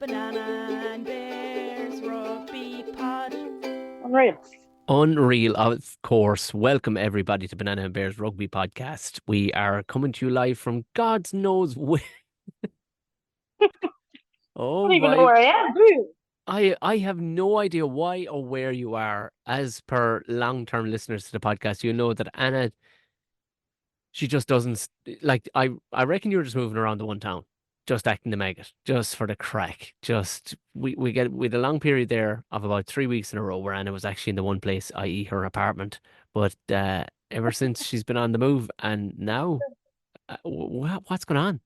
Banana and Bears Rugby Pod. Unreal. Unreal, of course. Welcome everybody to Banana and Bears Rugby Podcast. We are coming to you live from God's knows where. I don't even know where I am, do you? I have no idea why or where you are. As per long-term listeners to the podcast, you know that Anna, she just doesn't like. I reckon you're just moving around the one town, just acting the maggot, just for the crack. Just we get with a long period there of about 3 weeks in a row where Anna was actually in the one place, i.e., her apartment. But ever since she's been on the move, and now, what's going on?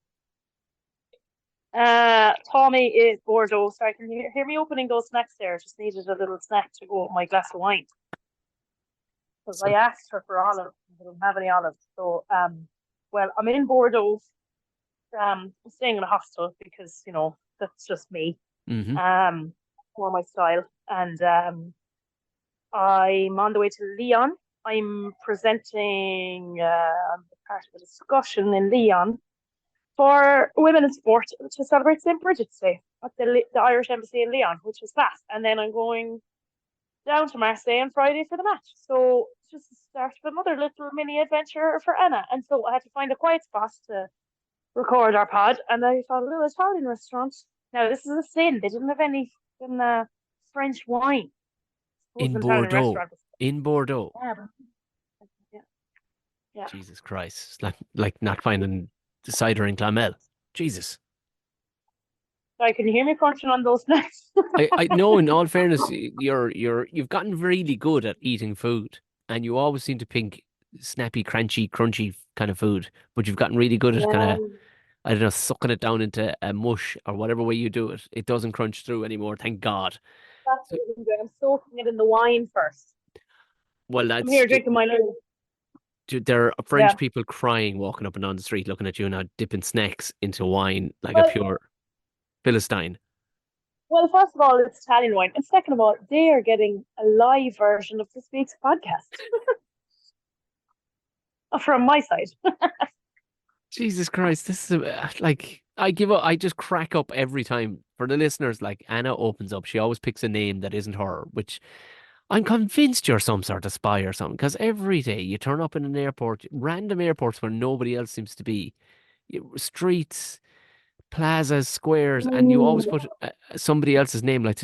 Tommy is Bordeux, so I can hear me opening those snacks there. Just needed a little snack to go with my glass of wine. Because I asked her for olives, I don't have any olives. So, well, I'm in Bordeaux. I'm staying in a hostel because, you know, that's just me. Mm-hmm. More my style. And I'm on the way to Lyon. I'm presenting part of a discussion in Lyon for women in sport to celebrate St. Bridget's Day at the Irish Embassy in Lyon, which is class. And then I'm going down to Marseille on Friday for the match. So it's just the start of another little mini adventure for Anna. And so I had to find a quiet spot to record our pod. And I found a little Italian restaurant. Now, this is a sin. They didn't have any French wine. In Bordeaux. In Bordeaux. Yeah. Yeah. Jesus Christ. It's like not finding cider in Clonmel. Jesus. Sorry, can you hear me crunching on those snacks? I know, in all fairness, you've gotten really good at eating food, and you always seem to pick snappy, crunchy kind of food, but you've gotten really good at kind of, I don't know, sucking it down into a mush or whatever way you do it. It doesn't crunch through anymore, thank God. That's what I'm doing. I'm soaking it in the wine first. Well, I'm here drinking my little. There are French people crying, walking up and down the street, looking at you now, dipping snacks into wine like a pure Philistine. Well, first of all, it's Italian wine, and second of all, they are getting a live version of this week's podcast from my side. Jesus Christ, this is like, I give up. I just crack up every time. For the listeners, like, Anna opens up, she always picks a name that isn't her, which I'm convinced you're some sort of spy or something, because every day you turn up in an airport, random airports where nobody else seems to be, streets, plazas, squares, and you always put somebody else's name. Like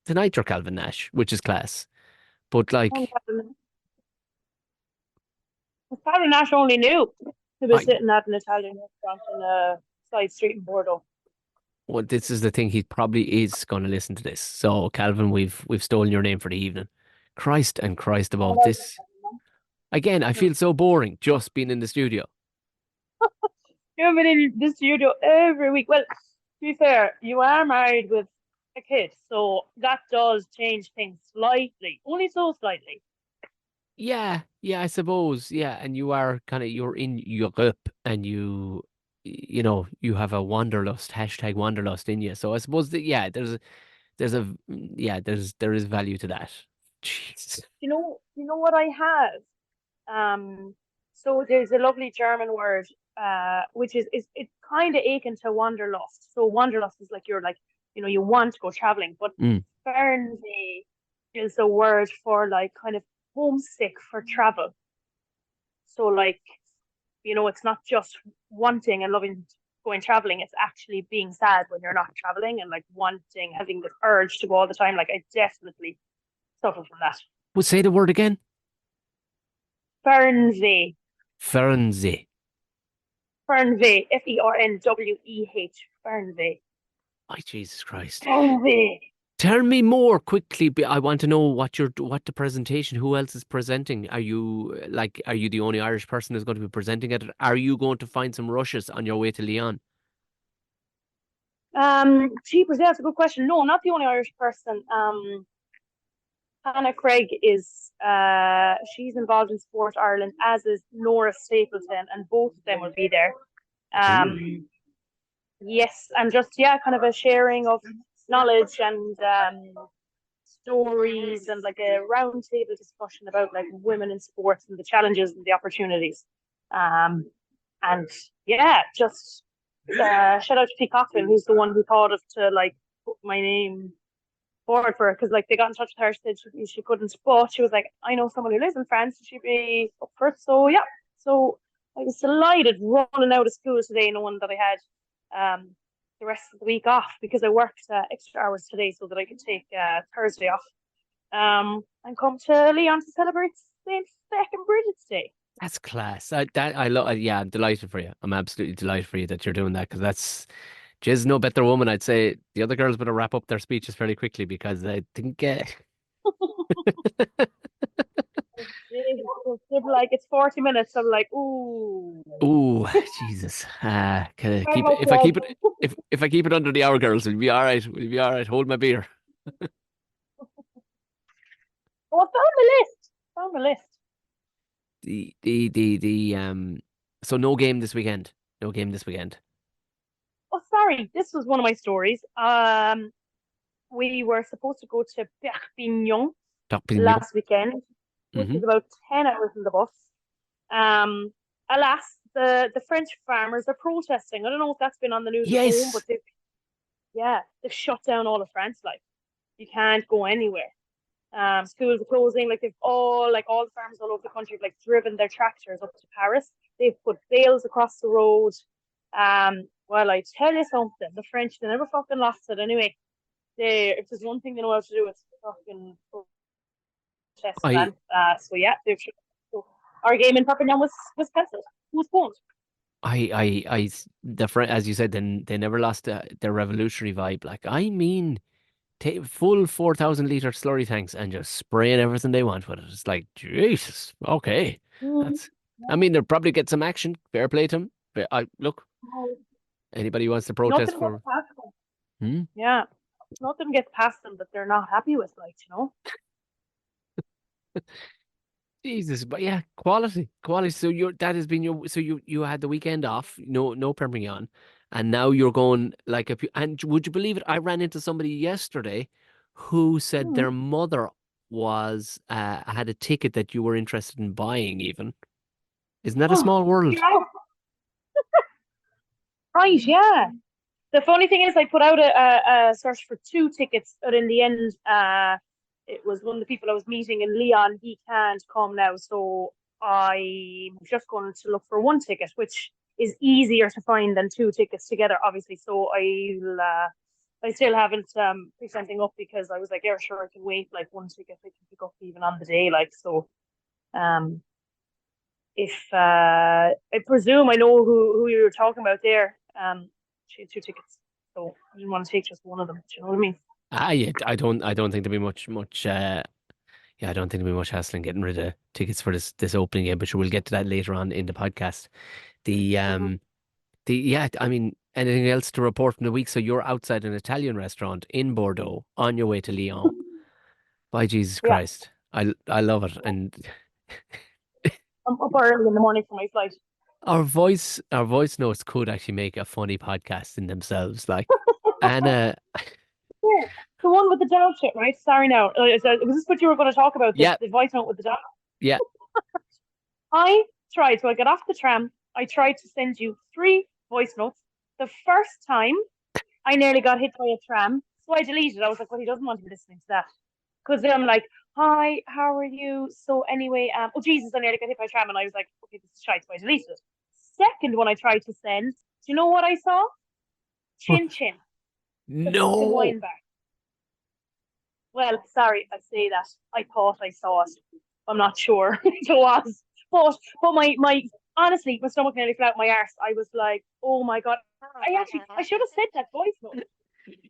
tonight you're Calvin Nash, which is class. But like, Calvin Nash only knew he was sitting at an Italian restaurant in a side street in Bordeaux. Well, this is the thing. He probably is going to listen to this. So, Calvin, we've stolen your name for the evening. Christ and Christ above this. Again, I feel so boring just being in the studio. You've been in the studio every week. Well, to be fair, you are married with a kid, so that does change things slightly, only so slightly. Yeah, I suppose. Yeah, and you're in Europe, and you have a wanderlust, #wanderlust in you. So I suppose that, yeah, there is value to that. Jeez. You know what I have? So there's a lovely German word, which is it's kind of akin to wanderlust. So wanderlust is like you want to go traveling, but Fernweh is a word for like kind of homesick for travel. So like, it's not just wanting and loving going traveling, it's actually being sad when you're not traveling and like having this urge to go all the time. Like I definitely suffer from that. Well, say the word again. Fernweh. Fernweh. Fernweh. Fernweh. Fernweh. Oh, Jesus Christ. Fernweh. Tell me more quickly. I want to know what the presentation. Who else is presenting? Are you the only Irish person who's going to be presenting it? Are you going to find some rushes on your way to Lyon? Jeepers, that's a good question. No, I'm not the only Irish person. Hannah Craig is she's involved in Sport Ireland, as is Nora Stapleton, and both of them will be there. Yes, and just kind of a sharing of knowledge and stories, and like a round table discussion about like women in sports and the challenges and the opportunities. And just shout out to P. Coughlin, who's the one who thought of to like put my name forward for it because like they got in touch with her, said she couldn't, but she was like, I know someone who lives in France, she'd be up for it. So yeah, so I was delighted running out of school today, knowing that I had the rest of the week off because I worked extra hours today so that I could take Thursday off and come to Leon to celebrate St. Second Bridget's Day. That's class. I love. Yeah, I'm delighted for you. I'm absolutely delighted for you that you're doing that because that's Jizz no better woman. I'd say the other girls better wrap up their speeches fairly quickly because I think. Like it's 40 minutes. I'm like, ooh. Ooh, Jesus. I Keep it, hope if I so. keep it if I keep it under the hour, girls, we'll be all right. We'll be all right. Hold my beer. Oh, I found the list. Found the list. The so no game this weekend. No game this weekend. Oh, sorry. This was one of my stories. We were supposed to go to Perpignan Perpignan. last weekend, which Mm-hmm. is about 10 hours in the bus. Um, alas, the French farmers are protesting. I don't know if that's been on the news at home, but Yes. they've shut down all of France. Like you can't go anywhere. Schools are closing. Like all the farmers all over the country have like driven their tractors up to Paris. They've put bales across the road. Well, I tell you something, the French, they never fucking lost it anyway. If there's one thing they know how to do, it's fucking protest, I man. So yeah, so our game in Perpignan was cancelled. It was postponed. the friend, as you said, then they never lost their revolutionary vibe. Like, I mean, take full 4,000 liter slurry tanks and just spraying everything they want with it. It's like, Jesus, okay. Mm, That's, I mean, they'll probably get some action. Fair play to them. But look, no, anybody who wants to protest nothing gets for, past them. hmm? Yeah, nothing gets past them that they're not happy with, like Jesus, but yeah, quality. So that has been so you had the weekend off, no Perpignan, and now you're going like and would you believe it? I ran into somebody yesterday who said Mm. their mother was had a ticket that you were interested in buying even. Isn't that a small world? Yeah, right. Yeah. The funny thing is, I put out a search for two tickets, but in the end, it was one of the people I was meeting in Leon. He can't come now, so I'm just going to look for one ticket, which is easier to find than two tickets together, obviously. So I still haven't picked anything up because I was like, yeah, sure, I can wait. Like one ticket I can pick up even on the day, like so. Um, if I presume I know who you were talking about there. She had two tickets, so I didn't want to take just one of them. Do you know what I mean? Yeah, I don't think there'll be much yeah, I don't think there'll be much hassling getting rid of tickets for this opening game, but sure, we'll get to that later on in the podcast. The Mm-hmm. yeah, I mean, anything else to report from the week? So you're outside an Italian restaurant in Bordeaux on your way to Lyon. By Jesus Yeah, Christ. I love it. And I'm up early in the morning for my flight. our voice notes could actually make a funny podcast in themselves. Like Anna, Yeah, the one with the dog shit, right? Sorry, now was this what you were going to talk about? The yeah, the voice note with the dog. yeah. I tried. So I got off the tram. I tried to send you three voice notes. The first time, I nearly got hit by a tram, so I deleted. I was like, well, he doesn't want to be listening to that. Because then I'm like, hi, how are you? So anyway, oh Jesus, I nearly got hit by a tram, and I was like, okay, this is shite, so I deleted it. Second one I tried to send, do you know what I saw? Chin Chin, the fucking No. wine bar. Well, sorry, I say that. I thought I saw it. I'm not sure it was, but my honestly, my stomach nearly fell out my arse. I was like, oh my god, I should have said that voice note.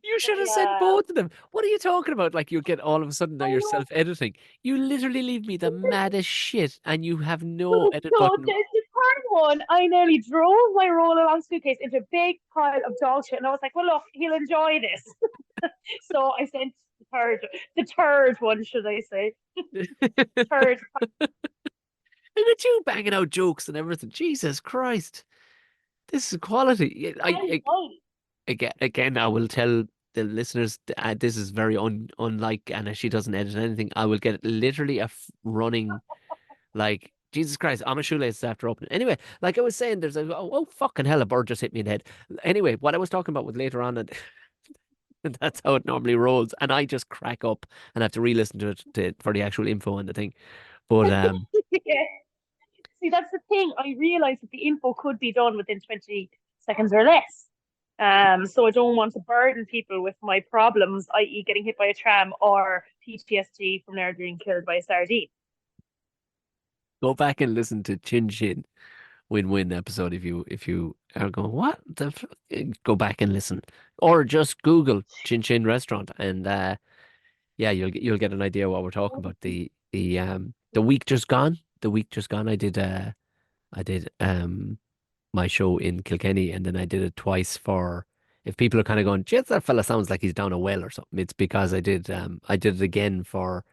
You should have said I both of them. What are you talking about? Like you get all of a sudden now I you're know. self-editing. You literally leave me the maddest shit and you have no So edit button. the third one, I nearly drove my roll-along suitcase into a big pile of dog shit, and I was like, "Well, look, he'll enjoy this." So I sent the third one, should I say? Third. And the two banging out jokes and everything. Jesus Christ. This is quality. Again, I will tell the listeners this is very unlike Anna. She doesn't edit anything. I will get literally running like Jesus Christ. I'm a shoelace after opening. Anyway, like I was saying, there's a fucking hell, a bird just hit me in the head. Anyway, what I was talking about was later on. That's how it normally rolls. And I just crack up and have to re-listen to it for the actual info and the thing. But Yeah. See, that's the thing. I realize that the info could be done within 20 seconds or less. So I don't want to burden people with my problems, i.e., getting hit by a tram or PTSD from near being killed by a sardine. go back and listen to Chin Chin Win-Win episode if you are going, what the go back and listen. Or just Google Chin Chin restaurant and yeah, you'll get an idea what we're talking about. The week just gone. The week just gone. I did my show in Kilkenny, and then I did it twice for. If people are kind of going, "Jeez, that fella sounds like he's down a well or something," it's because I did it again for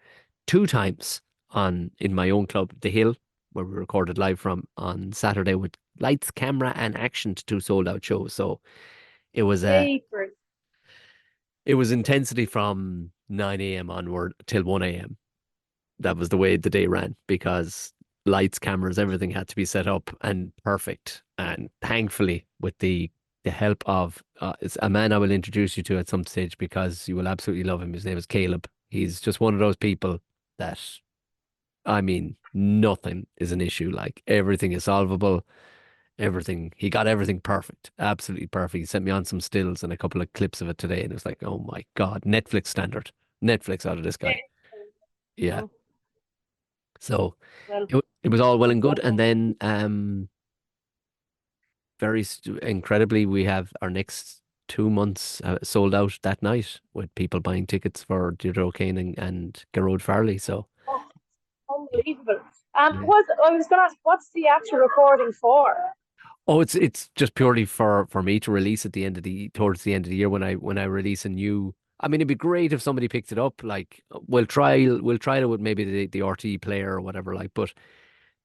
two times on in my own club, The Hill, where we recorded live from on Saturday with lights, camera, and action to two sold out shows. So it was Papers. it was intensity from 9 a.m. onward till 1 a.m. That was the way the day ran because lights, cameras, everything had to be set up and perfect. And thankfully, with the help of it's a man I will introduce you to at some stage because you will absolutely love him. His name is Caleb. He's just one of those people that, I mean, nothing is an issue. Like everything is solvable. Everything, he got everything perfect, absolutely perfect. He sent me on some stills and a couple of clips of it today, and it was like, oh my God, Netflix standard, Netflix out of this guy. Yeah. Oh, So well, it was all well and good. And then incredibly, we have our next 2 months sold out that night with people buying tickets for Deirdre O'Kane and Gerard Farley. So oh, yeah. unbelievable. Yeah. I was going to ask, what's the actual recording for? Oh, it's just purely for me to release at the end of towards the end of the year when I release a new. I mean, it'd be great if somebody picked it up. Like we'll try it with maybe the RT player or whatever. Like, but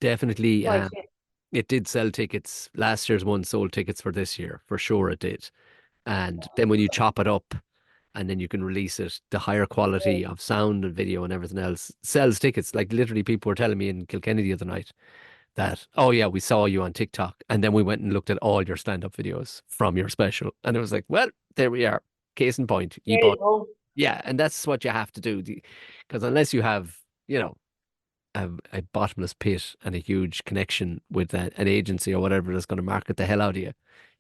definitely, Right, yeah. it did sell tickets. Last year's one sold tickets for this year for sure. It did. And then when you chop it up and then you can release it, the higher quality of sound and video and everything else sells tickets. Like literally, people were telling me in Kilkenny the other night that, oh yeah, we saw you on TikTok, and then we went and looked at all your stand-up videos from your special, and it was like, well, there we are. Case in point, you There you bought, go. yeah, and that's what you have to do, because unless you have, a bottomless pit and a huge connection with an agency or whatever that's going to market the hell out of you,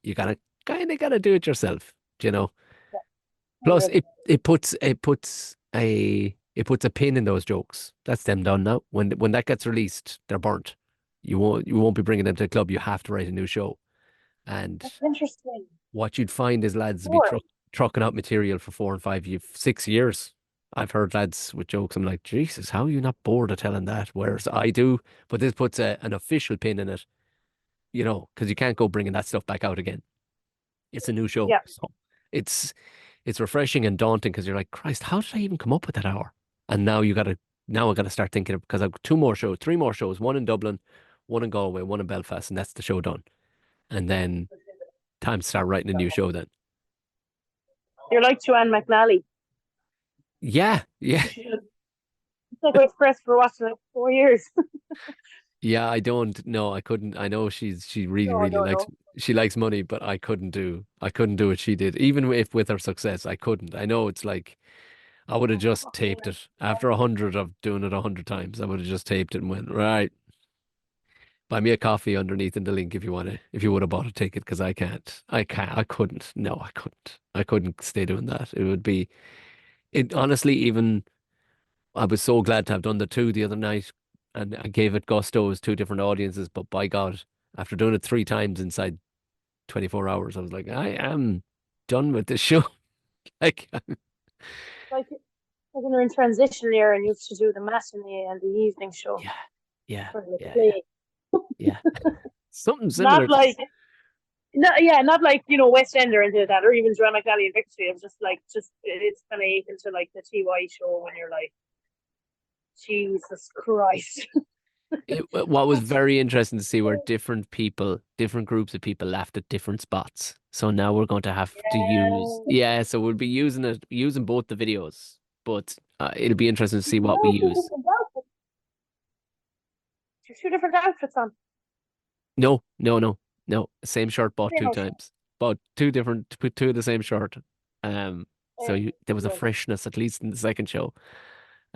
you gotta kind of gotta do it yourself, you know. Yeah, Plus, 100. it puts a pin in those jokes. That's them done now. When that gets released, they're burnt. You won't be bringing them to the club. You have to write a new show. And That's interesting. what you'd find is lads be Sure. trucking out material for 4 and 5 years, 6 years. I've heard lads with jokes. I'm like, Jesus, how are you not bored of telling that? Whereas I do, but this puts an official pin in it, because you can't go bringing that stuff back out again. It's a new show, Yeah. so it's it's refreshing and daunting because you're like, Christ, how did I even come up with that hour? And now I gotta start thinking of because I've two more shows, three more shows, one in Dublin, one in Galway, one in Belfast, and that's the show done. And then time to start writing a new show then. You're like Joanne McNally. Yeah, yeah, You should. It's like Wait Press for what, like 4 years. yeah. I don't know. I couldn't. I know she really, No, really no, likes no. she likes money, but I couldn't do what she did. Even if with her success, I couldn't. I know it's like I would have just taped it after 100 of doing it 100 times. I would have just taped it and went, right, buy me a coffee underneath in the link if you want to, if you would have bought a ticket, because I couldn't. No, I couldn't stay doing that. It would be, it honestly, even, I was so glad to have done the two the other night and I gave it gusto as two different audiences, but by God, after doing it 3 times inside 24 hours, I was like, I am done with this show. Like, Like when you're in transition year and you used to do the matinee and the evening show yeah, yeah, for the yeah, yeah, play. yeah. Something Not similar. like, no, yeah, not like, West Ender and did that, or even Joanne McNally and Victory. It was just like, it's kind of akin to like the TY show when you're like, Jesus Christ. What was very interesting to see were different people, different groups of people laughed at different spots. So now we're going to have to use, Yeah. yeah, so we'll be using both the videos, but it'll be interesting to see what we No, two use. different outfits. Two different outfits on. No, no, no, no. Same shirt bought Very two nice. times. Bought two different, put two of the same shirt. Um, So Yeah. there was a Yes. freshness at least in the second show.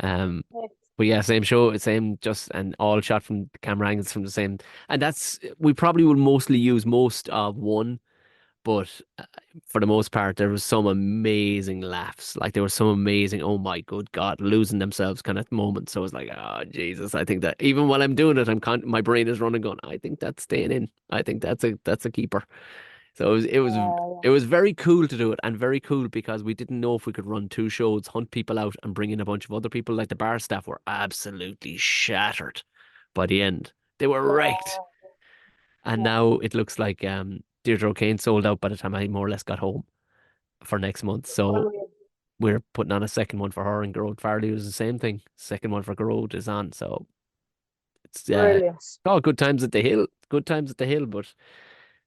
Um, Yes. but yeah, same show, same just and all shot from the camera angles from the same. And that's we probably will mostly use most of one, but for the most part, there was some amazing laughs. Like there was some amazing, oh my good God, losing themselves kind of moments. So I was like, oh Jesus, I think that even while I'm doing it, my brain is running, going, I think that's staying in. I think that's a keeper. So Yeah. it was very cool to do it, and very cool because we didn't know if we could run two shows, hunt people out, and bring in a bunch of other people. Like the bar staff were absolutely shattered by the end. They were wrecked. Yeah. And Yeah. now it looks like Deirdre O'Kane sold out by the time I more or less got home for next month. So Unreal. we're putting on a second one for her, and Gerard Farley was the same thing. Second one for Gerard is on. So it's Brilliant. oh, good times at the hill. Good times at the hill, but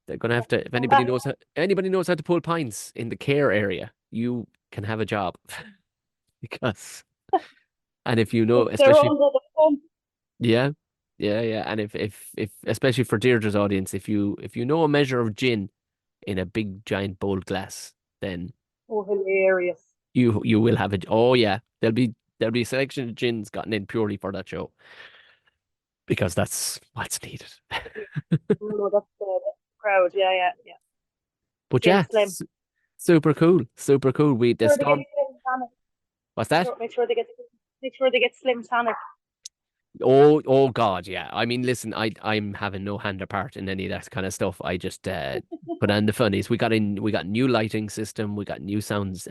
they're gonna have to if And that, anybody knows how to pull pints in the care area, you can have a job. Because and if you know, they're especially under the pump. yeah, yeah. And if especially for Deirdre's audience, if you know a measure of gin in a big giant bowl glass, then Oh, hilarious. you will have it. Oh yeah, there'll be a selection of gins gotten in purely for that show because that's what's needed. No, that's the crowd. Yeah, yeah, yeah. But Slim, yeah, slim. super cool, super cool. We the Sure they get storm. slim tonic. What's that? Make sure they get slim tonic. Oh God, yeah. I mean, listen, I'm having no hand or part in any of that kind of stuff. I just put on the funnies. We got new lighting system, we got new sounds,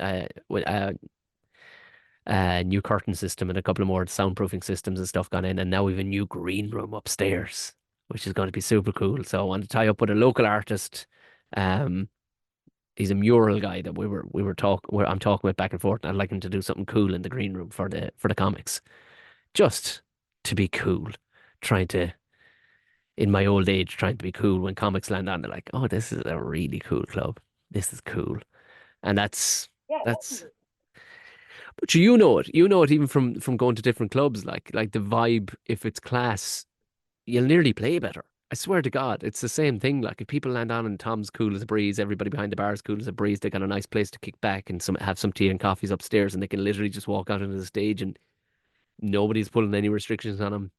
new curtain system, and a couple of more soundproofing systems and stuff gone in, and now we've a new green room upstairs, which is going to be super cool. So I want to tie up with a local artist. Um, he's a mural guy that I'm talking with back and forth. And I'd like him to do something cool in the green room for the comics, just to be cool, trying to in my old age trying to be cool when comics land on. They're like, oh, this is a really cool club. This is cool, and Yeah, that's. But you know it even from going to different clubs. Like the vibe, if it's class, you'll nearly play better. I swear to God, it's the same thing. Like if people land on and Tom's cool as a breeze, everybody behind the bar is cool as a breeze. They got a nice place to kick back and have some tea and coffees upstairs, and they can literally just walk out into the stage and nobody's pulling any restrictions on them.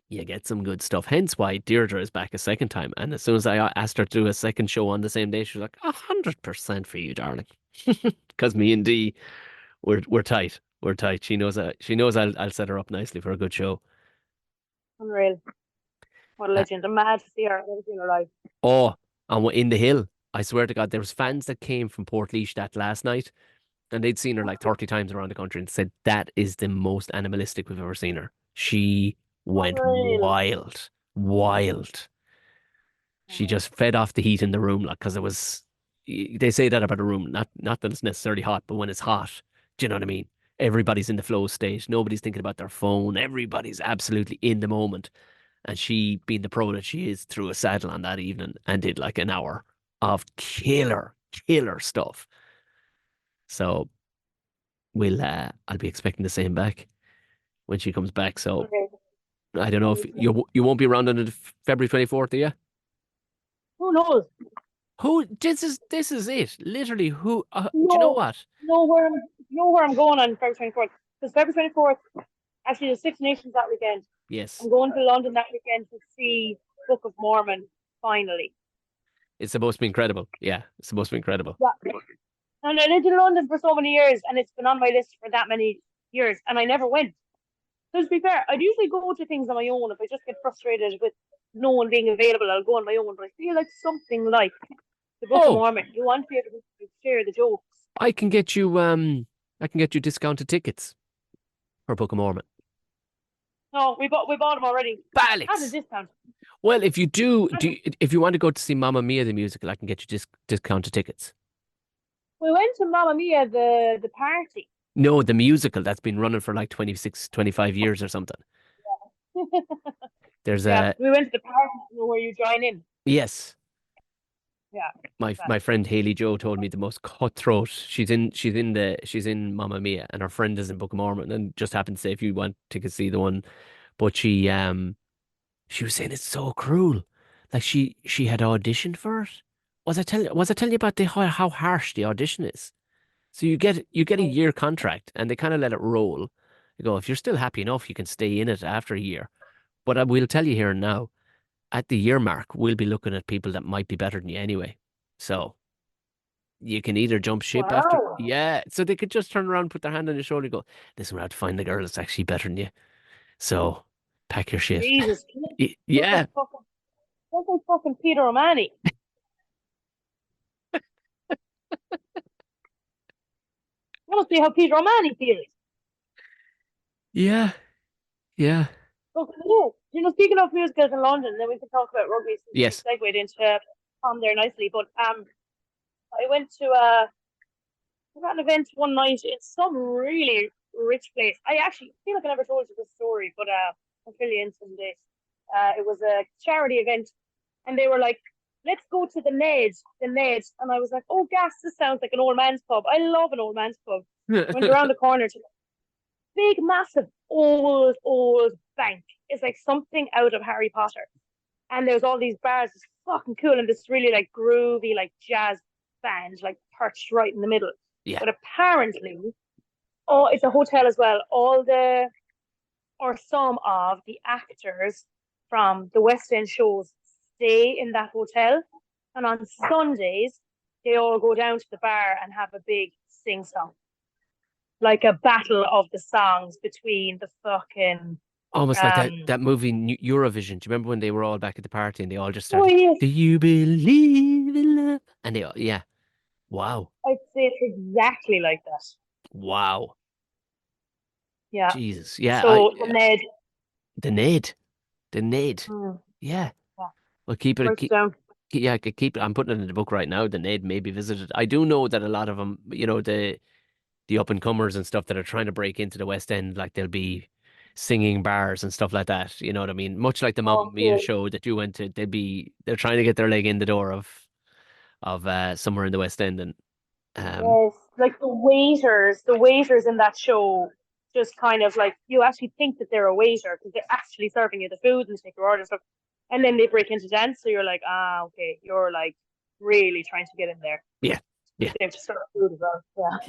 You get some good stuff. Hence why Deirdre is back a second time. And as soon as I asked her to do a second show on the same day, she was like, 100% for you, darling. Because me and Dee, we're tight. We're tight. She knows I'll set her up nicely for a good show. unreal. What a Uh, legend. I'm mad to see her. I've never seen her live. oh, and we're in the hill. I swear to God, there was fans that came from Port that last night, and they'd seen her like 30 times around the country and said that is the most animalistic we've ever seen her. She went Unreal. wild, wild. She Oh, just fed off the heat in the room, like because it was. They say that about a room, not that it's necessarily hot, but when it's hot, do you know what I mean? Everybody's in the flow state. Nobody's thinking about their phone. Everybody's absolutely in the moment. And she, being the pro that she is, threw a saddle on that evening and did like an hour of killer stuff. So I'll be expecting the same back when she comes back. So unreal. I don't know if you won't be around on the February 24th, are you? Who knows? Who this is it. Literally, who do you know No, what? know where I'm going on February 24th. Because February 24th, actually, there's Six Nations that weekend. Yes, I'm going to London that weekend to see Book of Mormon finally. it's supposed to be incredible. Yeah, it's supposed to be incredible. Yeah. And I lived in London for so many years, and it's been on my list for that many years, and I never went. So to be fair, I'd usually go to things on my own. If I just get frustrated with no one being available, I'll go on my own. But I feel like something like the Book of Oh, Mormon, you want to be able to share the jokes. I can get you discounted tickets for Book of Mormon. No, we bought them already at a Balix. discount. Well, if you if you want to go to see Mamma Mia the musical, I can get you discounted tickets. We went to Mamma Mia the party. No, the musical that's been running for like 26, 25 years or something. There's Yeah, a we went to the party where you join in. yes. Yeah, My friend Haley Joe told me the most cutthroat. She's in Mamma Mia, and her friend is in Book of Mormon, and just happened to say if you want to see the one, but she was saying it's so cruel. Like she had auditioned for it. Was I telling you about how harsh the audition is? So you get a year contract, and they kind of let it roll. They go, if you're still happy enough, you can stay in it after a year. But I will tell you here and now, at the year mark, we'll be looking at people that might be better than you anyway. So you can either jump ship after, Wow. yeah. So they could just turn around, put their hand on your shoulder, and go, listen, we're out to find the girl that's actually better than you. So pack your shit. Jesus. Look like Yeah, fucking, look like fucking Peter O'Mahony. I want to see how Peter O'Mahony feels. yeah, yeah. Look, speaking of musicals in London, then we can talk about rugby since we Yes. segued into Tom there nicely. But I went to an event one night in some really rich place. I actually feel like I never told you this story, but I'll fill you in someday. It was a charity event, and they were like, "Let's go to the Ned," and I was like, "Oh, gas! This sounds like an old man's pub. I love an old man's pub." Went around the corner to big, massive, old bank. It's like something out of Harry Potter. And there's all these bars. It's fucking cool. And this really like groovy, like jazz band, like perched right in the middle. Yeah. But apparently, oh, it's a hotel as well. All the, or some of the actors from the West End shows stay in that hotel. And on Sundays, they all go down to the bar and have a big sing song, like a battle of the songs between the fucking Almost like that um. that movie Eurovision. Do you remember when they were all back at the party and they all just Oh started, yes, "Do you believe in love?" And they all, yeah. Wow. I'd say it's exactly like that. Wow. Yeah. Jesus. Yeah, So the Ned, the Ned. The Ned. mm, Yeah. yeah, Well, keep it write it down. yeah, I could keep it. I'm putting it in the book right now. The Ned may be visited. I do know that a lot of them, the up and comers and stuff that are trying to break into the West End, like they'll be singing bars and stuff like that. You know what I mean? Much like the Mamma Oh, Mia cool. show that you went to, they're trying to get their leg in the door of somewhere in the West End, and um Yes, like the waiters in that show, just kind of like you actually think that they're a waiter because they're actually serving you the food and take your order and stuff, and then they break into dance. So you're like, ah, okay, you're like really trying to get in there yeah, because yeah. they have to serve food as well.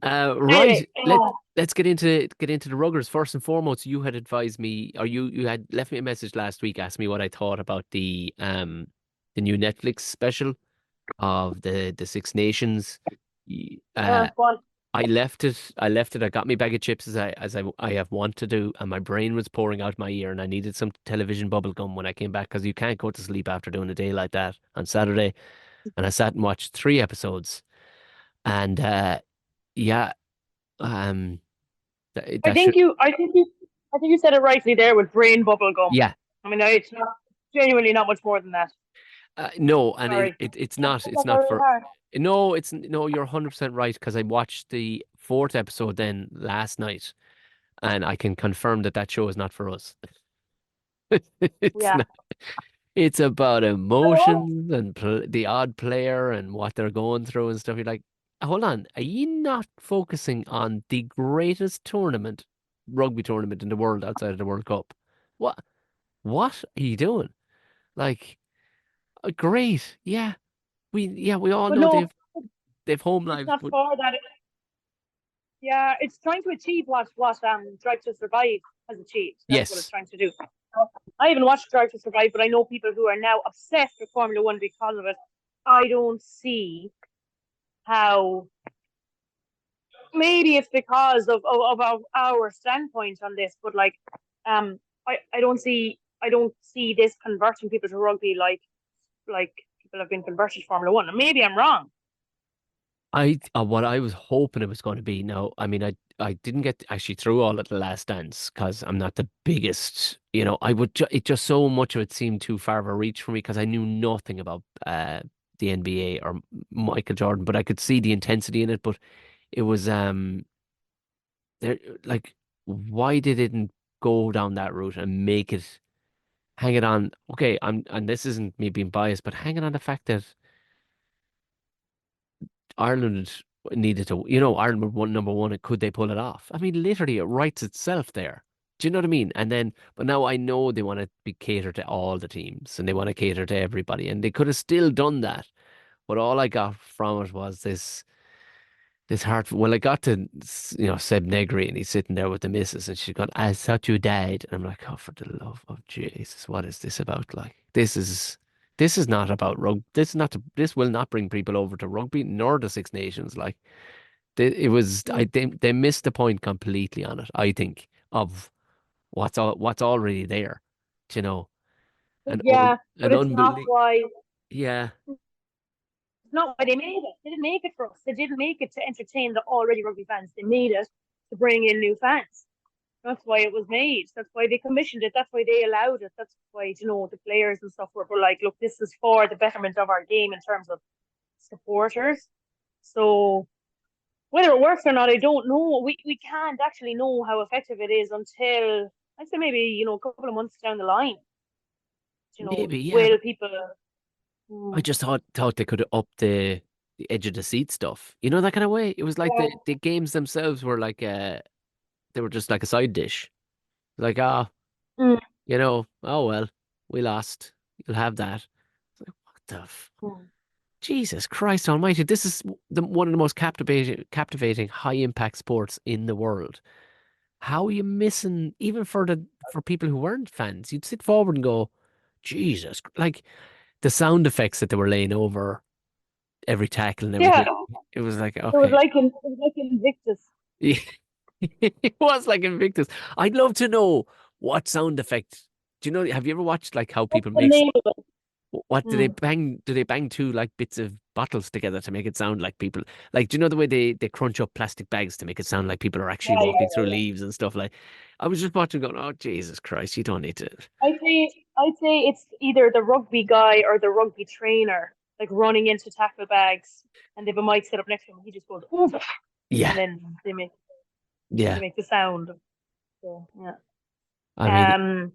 Yeah. Right. Anyway, Let's get into the ruggers. First and foremost, you had advised me, or you had left me a message last week, asked me what I thought about the new Netflix special of the Six Nations. go on. I left it. I left it. I got me bag of chips as I have want to do, and my brain was pouring out my ear, and I needed some television bubble gum when I came back because you can't go to sleep after doing a day like that on Saturday. And I sat and watched 3 episodes, and yeah, um, I that should, think you, I think you, I think you said it rightly there with brain bubble gum. yeah. I mean, it's not genuinely not much more than that. No, and Sorry. it's I not said it's that not very for hard. no, it's no, you're 100% right because I watched the fourth episode then last night, and I can confirm that that show is not for us. It's Yeah. not. It's about Oh, emotions and the odd player and what they're going through and stuff. You're like, hold on, are you not focusing on the greatest rugby tournament in the world outside of the World Cup? What what are you doing? Like, great, we all but know no, they've home it's lives, not but for that. Yeah, it's trying to achieve what Drive to Survive has achieved. That's what it's yes, trying to do. I haven't watched Drive to Survive, but I know people who are now obsessed with Formula One because of it. I don't see how. Maybe it's because of our standpoint on this, but like, um, I don't see this converting people to rugby like people have been converted to Formula One. And maybe I'm wrong. what I was hoping it was going to be. Now, I mean, I didn't get actually through all of the Last Dance because I'm not the biggest. I would it just so much of it seemed too far of a reach for me because I knew nothing about the NBA or Michael Jordan, but I could see the intensity in it. But it was there like why did it didn't go down that route and make it hang it on? Okay, and this isn't me being biased, but hanging on the fact that Ireland needed to, Ireland would want number one, and could they pull it off? I mean, literally, it writes itself there. Do you know what I mean? And then, but now I know they want to be catered to all the teams and they want to cater to everybody, and they could have still done that but all I got from it was this heart. Well, I got to Seb Negri, and he's sitting there with the missus, and she's going, "I thought you died," and I'm like, "Oh, for the love of Jesus, what is this about? Like, this is not about rugby. This will not bring people over to rugby nor the Six Nations. Like, it was. They missed the point completely on it. I think of what's already there. You know, Yeah, but an it's not unbelievable. why. Yeah, It's not why they made it. They didn't make it for us. They didn't make it to entertain the already rugby fans. They made it to bring in new fans. That's why it was made. That's why they commissioned it. That's why they allowed it. That's why, the players and stuff were like, look, this is for the betterment of our game in terms of supporters. So whether it works or not, I don't know. We can't actually know how effective it is until I'd say maybe, a couple of months down the line. maybe. Yeah, Will but people I just thought they could up the edge of the seat stuff. You know, that kind of way. It was like yeah. the games themselves were like they were just like a side dish. Like, Mm, oh well, we lost. You'll have that. It's like, what the mm. Jesus Christ Almighty! This is one of the most captivating high impact sports in the world. How are you missing even for people who weren't fans? You'd sit forward and go, Jesus, like the sound effects that they were laying over every tackle and Yeah, everything. It was like, it was okay. like Invictus. It was like Invictus. I'd love to know what sound effect. Do you know, have you ever watched like how What's people the make name of it? what do they Mm. bang? Do they bang two like bits of bottles together to make it sound like people? Like, do you know the way they crunch up plastic bags to make it sound like people are actually Yeah, walking through yeah. leaves and stuff like? I was just watching, going, "Oh Jesus Christ, you don't need to." I'd say it's either the rugby guy or the rugby trainer, like running into tackle bags, and they have a mic set up next to him. He just goes, "Oof," and Yeah, then they yeah. make the sound. So yeah. I mean, Um.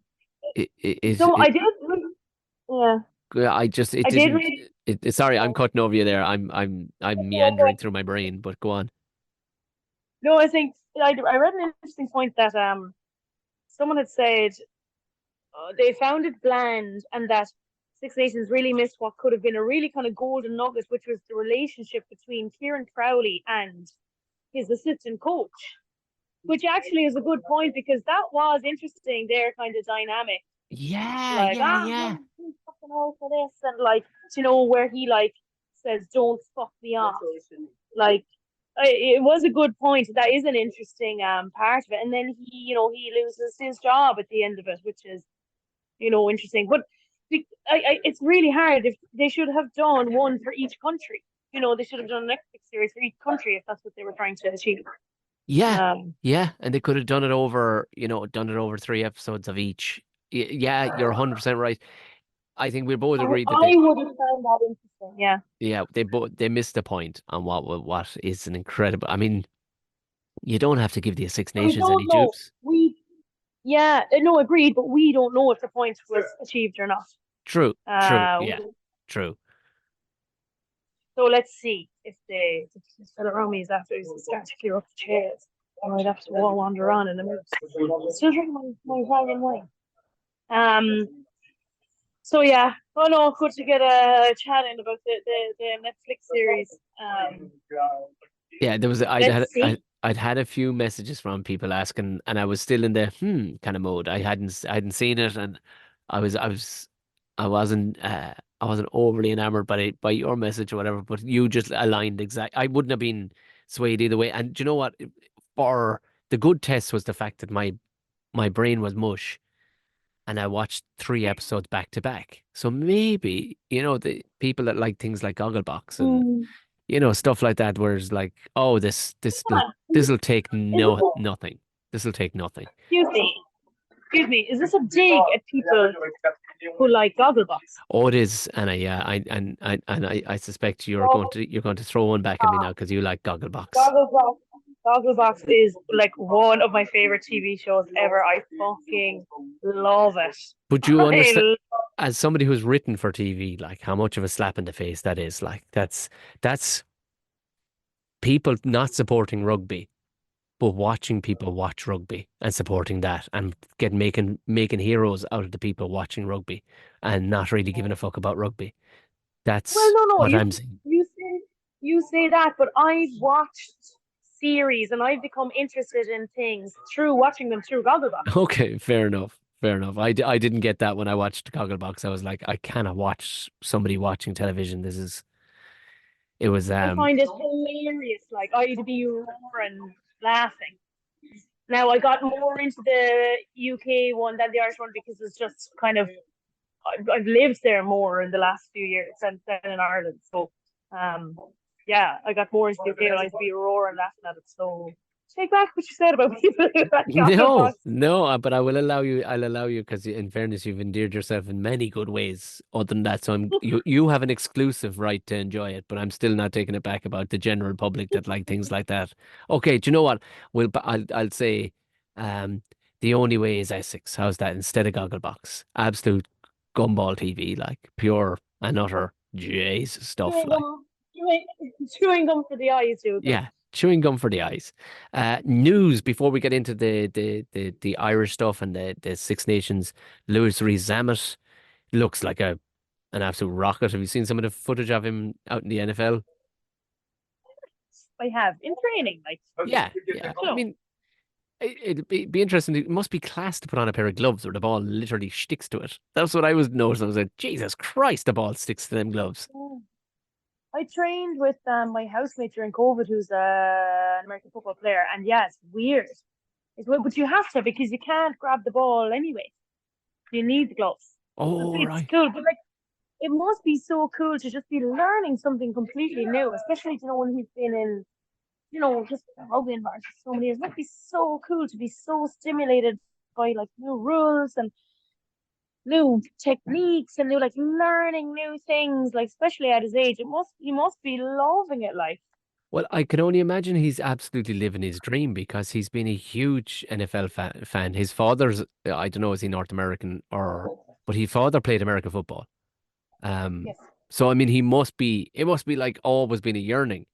it is. So I did. Yeah, I just it I did didn't. read. Sorry, I'm cutting over you there. I'm meandering through my brain, but go on. No, I think I read an interesting point that someone had said they found it bland and that Six Nations really missed what could have been a really kind of golden nugget, which was the relationship between Kieran Crowley and his assistant coach, which actually is a good point because that was interesting, their kind of dynamic. Yeah, Like, yeah, yeah. who's fucking all for this? And like, where he like says, don't fuck me off. Like, it was a good point. That is an interesting part of it. And then he loses his job at the end of it, which is interesting. But it's really hard. If they should have done one for each country, they should have done a Netflix series for each country if that's what they were trying to achieve. Yeah, Um, yeah, and they could have done it over three episodes of each. Yeah, you're 100% right. I think we both I, agreed that I would have found that interesting. Yeah, they missed the point on what is an incredible. I mean, you don't have to give the Six we Nations any don't know. juice. Yeah, no, agreed. But we don't know if the point was achieved or not. True, true, Uh, yeah, true. so let's see if the fellow around me is after he's starting to clear up the chairs. I might have to wander on in a minute. Still drinking my Italian wine. So yeah, oh no, good to get a chat in about the Netflix series. Yeah, Let's see. I'd had a few messages from people asking, and I was still in the kind of mode. I hadn't seen it, and I wasn't I wasn't overly enamored by your message or whatever. But you just aligned exact. I wouldn't have been swayed either way. And do you know what? For the good test was the fact that my brain was mush, and I watched three episodes back to back. So maybe the people that like things like Gogglebox and Mm, stuff like that, where it's like, oh, yeah. this'll take Is this nothing. This'll take nothing. excuse me? Excuse me. Is this a dig at people who like Gogglebox? Oh, it is, and I suspect you're going to throw one back at me now because you like Gogglebox. Gogglebox. Gogglebox is like one of my favorite TV shows ever. I fucking love it. But you understand, I as somebody who's written for TV, like how much of a slap in the face that is. Like that's people not supporting rugby, but watching people watch rugby and supporting that and making heroes out of the people watching rugby and not really giving a fuck about rugby. That's Well, no, what I'm saying. you say that, but I've watched series and I've become interested in things through watching them through Gogglebox. Okay, fair enough. Fair enough. I didn't get that when I watched Gogglebox. I was like, I cannot watch somebody watching television. It was I find it hilarious. Like I'd be roaring, laughing. Now I got more into the UK one than the Irish one because it's just kind of I've lived there more in the last few years than in Ireland. So um yeah, I got more into the UK and I'd be roaring laughing at it. So take back what you said about people who got no, Gogglebox. no, but I will allow you. I'll allow you because, in fairness, you've endeared yourself in many good ways. Other than that, so you have an exclusive right to enjoy it. But I'm still not taking it back about the general public that like things like that. Okay, do you know what? I'll say, um, the only way is Essex. How's that instead of Gogglebox? Absolute gumball TV, like pure and utter Jesus stuff. Chewing Like, gum, chewing, chewing gum for the eyes, you guys. yeah, chewing gum for the eyes. News before we get into the Irish stuff and the Six Nations. Louis Rees Zammit looks like an absolute rocket. Have you seen some of the footage of him out in the NFL? I have in training, like Yeah, yeah. I no. mean, it'd be interesting. It must be class to put on a pair of gloves where the ball literally sticks to it. That's what I was noticing. I was like, Jesus Christ, the ball sticks to them gloves. I trained with my housemate during COVID, who's an American football player, and yeah, it's weird. It's weird, but you have to because you can't grab the ball anyway. You need the gloves. Oh, It's right. cool, but like it must be so cool to just be learning something completely new, especially when he's been in, just rugby environment for so many years. It must be so cool to be so stimulated by like new rules and new techniques and new like learning new things, like especially at his age. He must be loving it, like. Well, I can only imagine he's absolutely living his dream because he's been a huge NFL fan. His father's, I don't know, is he North American but his father played American football. Um, Yes. so I mean, it must be like always been a yearning.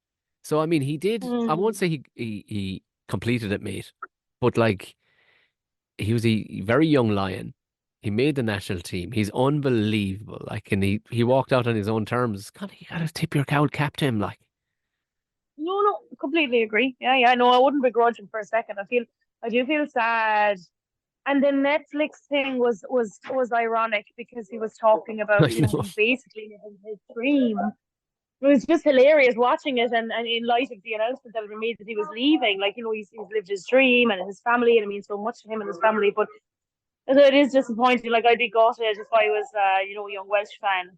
So I mean, he did, I won't say he completed it, mate, but like he was a very young lion. He made the national team. He's unbelievable. Like, and he walked out on his own terms. God, you gotta tip your cap to him, like. No, completely agree. Yeah, yeah. No, I wouldn't begrudge him for a second. I do feel sad. And the Netflix thing was ironic because he was talking about, I know. he's basically living his dream. It was just hilarious watching it, and in light of the announcement that had been made that he was leaving, like, he's lived his dream and his family, and it means so much to him and his family. But it is disappointing. Like, I'd be gutted if I was, a young Welsh fan,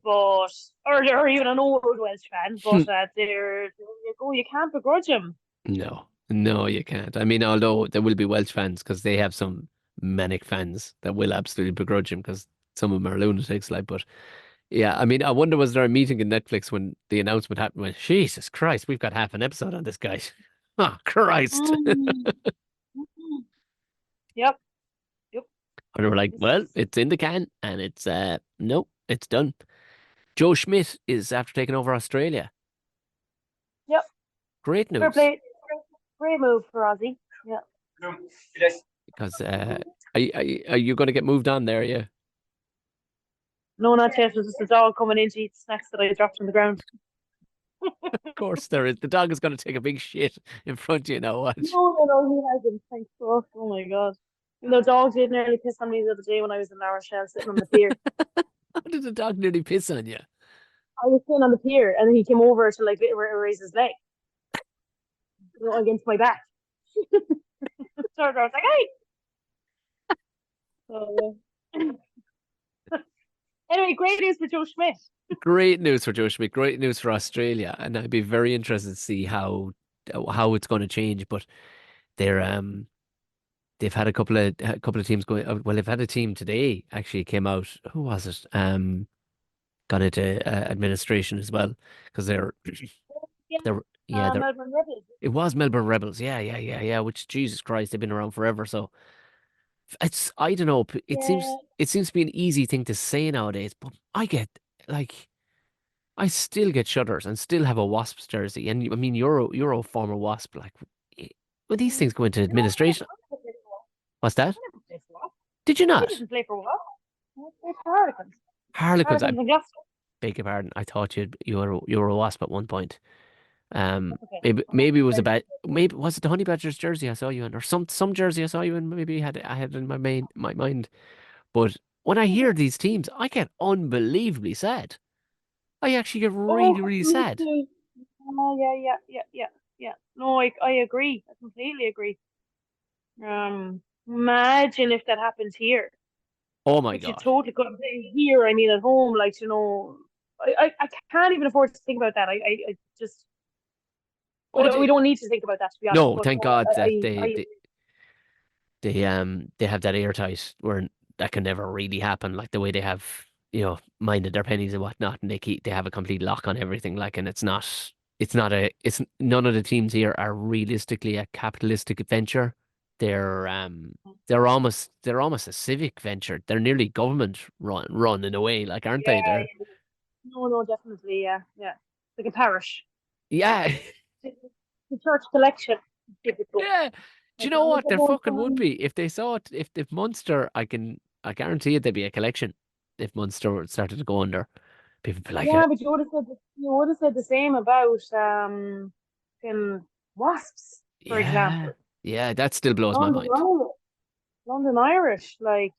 but or even an old Welsh fan. But there you go. You can't begrudge him. No, no, you can't. I mean, although there will be Welsh fans because they have some manic fans that will absolutely begrudge him because some of them are lunatics. Like, but yeah, I mean, I wonder was there a meeting in Netflix when the announcement happened? When Jesus Christ, we've got half an episode on this guy. Oh Christ! Mm. Yep, yep. And they were like, This well, is it's in the can, and it's no, it's done. Joe Schmidt is after taking over Australia. yep. Great Fair news play. Great move for Ozzy. Yeah. because are you going to get moved on there? Yeah. No, not yet. It was just a dog coming in to eat snacks that I dropped on the ground. Of course there is. The dog is going to take a big shit in front of you now. Watch. No, he hasn't. Thanks, God. Oh my God. Dogs did nearly piss on me the other day when I was in La Rochelle sitting on the pier. How did the dog nearly piss on you? I was sitting on the pier and then he came over to like raise his leg, against my back. So I was like, hey. So, anyway, great news for Joe Schmidt. Great news for Joe Schmidt. Great news for Australia, and I'd be very interested to see how it's going to change. But they're they've had a couple of teams going. Well, they've had a team today actually came out. Who was it? Got into administration as well because Yeah, they're yeah they're Melbourne Rebels. it was Melbourne Rebels. Yeah. Which Jesus Christ, they've been around forever. So it's I don't know. Yeah. It seems to be an easy thing to say nowadays, but I get like. I still get shudders and still have a Wasps jersey. And I mean, you're a former Wasp. Like, when these things go into No, administration, what's that? I never played for what? Did you I not? didn't play for what? I played for Harlequins. Harlequins. Harlequins and Gloucester. beg your pardon. I thought you were a Wasp at one point. Okay. Maybe it was maybe was it the Honey Badgers jersey I saw you in, or some jersey I saw you in. Maybe I had it in my mind. But when I hear these teams, I get unbelievably sad. I actually get Oh, really, really me sad. too. Oh, yeah. No, I agree. I completely agree. Imagine if that happened here, Oh my which it God. totally could be here. I mean, at home, like, I can't even afford to think about that. I just, Oh, we don't need to think about that, to be honest. no, But thank God that I they have that airtight where that can never really happen, like the way they have, minded their pennies and whatnot, and they have a complete lock on everything, like, and it's none of the teams here are realistically a capitalistic venture. They're almost a civic venture. They're nearly government run in a way, like, aren't they? yeah, They're no, definitely, yeah. Like a parish, yeah. the church collection, typical. Yeah. Do you As know long as what they're their going fucking would fine. be if they saw it? If Munster, I guarantee you there'd be a collection. If Munster started to go under, people would be like, Yeah, but you would have said the same about fucking wasps, for yeah, example. yeah, that still blows my London mind. Irish, London Irish. Like,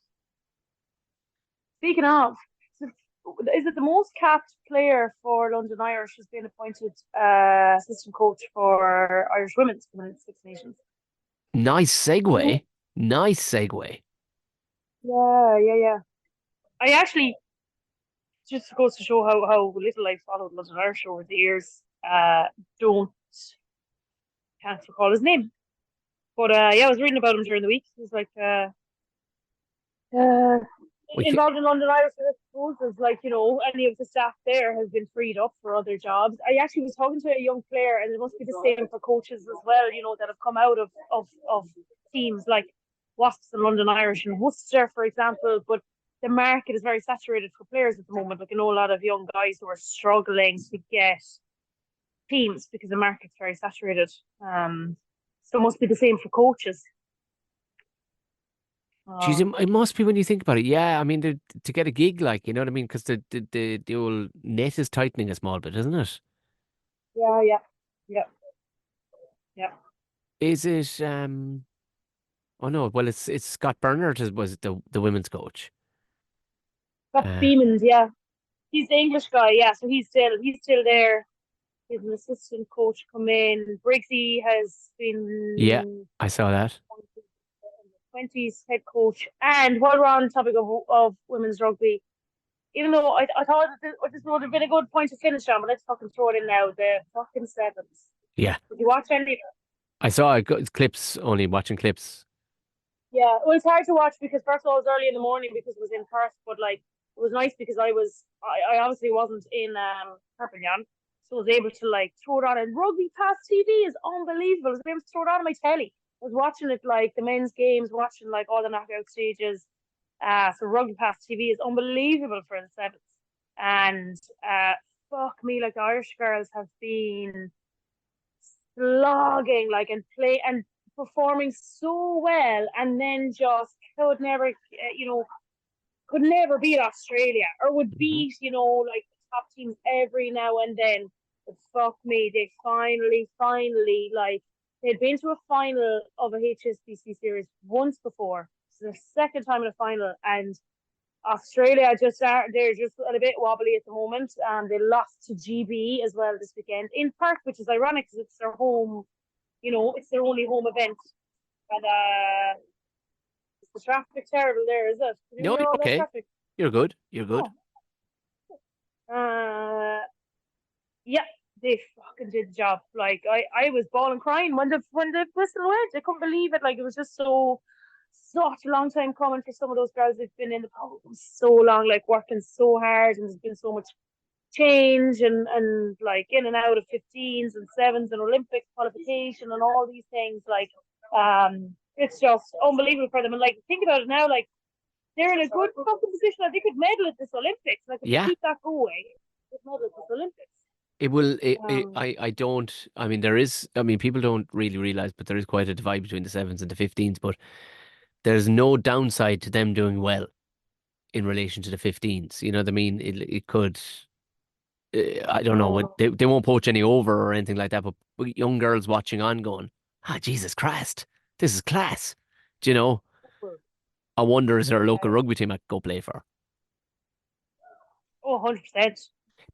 speaking of, is it the most capped player for London Irish has been appointed assistant coach for Irish women's coming into Six Nations? Nice Yeah, segue. Nice segue. yeah. I actually just goes to show how little I've followed London Irish over the years. Don't can't recall his name, but yeah, I was reading about him during the week. He was like uh, We ca involved in London Irish, I suppose, as like, any of the staff there has been freed up for other jobs. I actually was talking to a young player, and it must be the same for coaches as well, that have come out of teams like Wasps and London Irish and Worcester, for example. But the market is very saturated for players at the moment. Like, I know a lot of young guys who are struggling to get teams because the market's very saturated. So it must be the same for coaches. Geez, Uh, it must be when you think about it. Yeah, I mean, to get a gig, like, you know what I mean? Because the old net is tightening a small bit, isn't it? yeah, yeah, yeah. Is it? Oh no, well, it's Scott Bernard was the women's coach. Got Uh, Beamons, yeah. He's the English guy, yeah. So he's still there. He's an assistant coach come in. Briggsy has yeah, been I saw that. 20s head coach. And while we're on the topic of women's rugby, even though I thought this would have been a good point to finish on, but let's fucking throw it in now. The fucking sevens. Yeah, Did you watch any? I saw clips, only watching clips. Yeah, well, it's hard to watch because first of all, it was early in the morning because it was in Perth, but like it was nice because I obviously wasn't in Perpignan, so I was able to like throw it on. And Rugby Pass TV is unbelievable. I was able to throw it on my telly. I was watching it like the men's games, watching like all the knockout stages. So Rugby Pass TV is unbelievable for the sevens, and fuck me, like the Irish girls have been slogging like and play and performing so well, and then just could never beat Australia or would Hmm. beat like the top teams every now and then. But fuck me, they finally, like, they'd been to a final of a HSBC series once before. It's their second time in a final, and Australia they're just a bit wobbly at the moment. They lost to GB as well this weekend in Perth, which is ironic because it's their home, it's their only home event. And is the traffic terrible there, is it? Did you No, hear you're all that okay. traffic? You're good. You're good. Oh. Yeah, they fucking did the job. Like I was bawling crying when the whistle went. I couldn't believe it. Like, it was just such a long time coming for some of those girls. They've been in the program so long, like working so hard, and there's been so much change and like in and out of 15s and sevens and Olympic qualification and all these things. Like, it's just unbelievable for them. And like, think about it now, like they're in a good fucking position. Like, they could medal at this Olympics. Like, if they Yeah, keep that going, they could medal at this Olympics. it will. Um, I don't. I mean, there is. I mean, people don't really realize, but there is quite a divide between the sevens and the 15s. But there's no downside to them doing well in relation to the 15s. You know what I mean? It could. I don't know when they won't poach any over or anything like that, but young girls watching on going, ah, Jesus Christ, this is class. Do you know? I wonder is there a local rugby team I could go play for? Oh, 100%.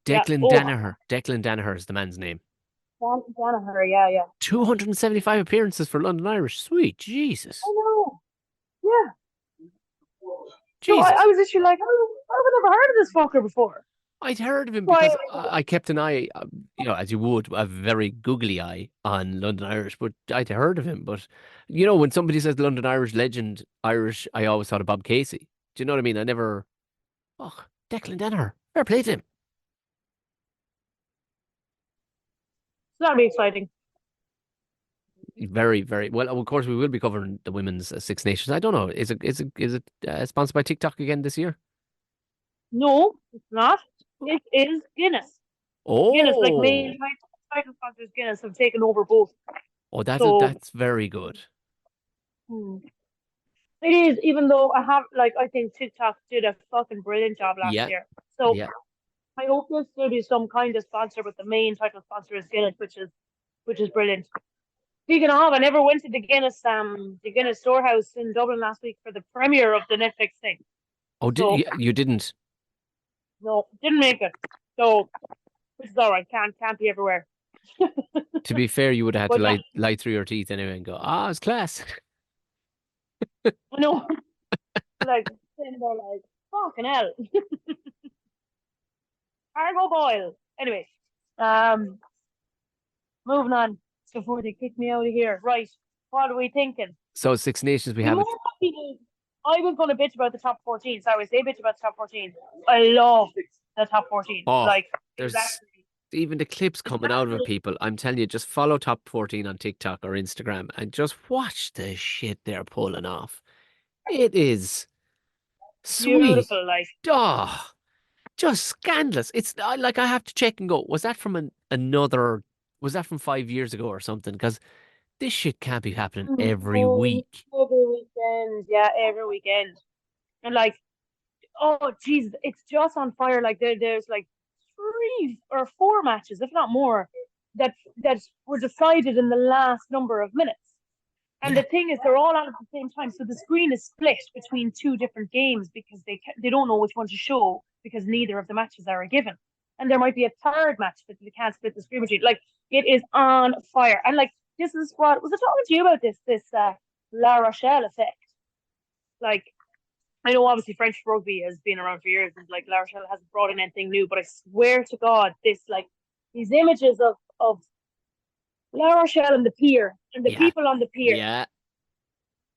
Yeah. Declan Oh, Danaher. Declan Danaher is the man's name. Danaher. Yeah, yeah. 275 appearances for London Irish. Sweet Jesus. I know. Yeah. So I Jesus. was actually like, oh, I've never heard of this fucker before. I'd heard of him Why? because I kept an eye, as you would, a very googly eye on London Irish, but I'd heard of him. But, when somebody says London Irish legend, Irish, I always thought of Bob Casey. Do you know what I mean? I never, oh, Declan Danaher. Fair play to him. That'll be exciting. Very, very well. Of course, we will be covering the women's Six Nations. I don't know. Is it sponsored by TikTok again this year? No, it's not. It is Guinness. Guinness, like Oh, main title sponsors, Guinness have taken over both. oh, So that's very good. hmm, it is, even though I think TikTok did a fucking brilliant job last Yeah, year. So yeah. I hope there's still be some kind of sponsor, but the main title sponsor is Guinness, which is brilliant. Speaking of, I never went to the Guinness storehouse in Dublin last week for the premiere of the Netflix thing. Oh, So you didn't? no, didn't make it. So which is all right. Can't be everywhere. To be fair, you would have had to But yeah, lie through your teeth anyway and go, ah, it's class. I know. Like sitting there like fucking hell. Cargo boil. Anyway, um, moving on before they kick me out of here. Right, what are we thinking? So Six Nations, we You have know it. what? I was going to bitch about the top 14. Sorry, say bitch about the top 14. I love the top 14. Oh, Like, there's even the clips coming out of it, people. I'm telling you, just follow Top 14 on TikTok or Instagram and just watch the shit they're pulling off. It is sweet. beautiful. Like, Oh, just scandalous. It's like I have to check and go, was that from was that from 5 years ago or something? Because this shit can't be happening every oh, week. every weekend. Yeah, every weekend. And like, oh, Jesus, it's just on fire. Like, there's like 3 or 4 matches, if not more, that were decided in the last number of minutes. And Yeah, the thing is, they're all on at the same time, so the screen is split between 2 different games because they don't know which one to show because neither of the matches are a given. And there might be a third match that they can't split the screen between. Like it is on fire, and like this is what was I talking to you about this La Rochelle effect? Like I know obviously French rugby has been around for years, and like La Rochelle hasn't brought in anything new, but I swear to God, these images of La Rochelle and the pier and the yeah, people on the pier yeah.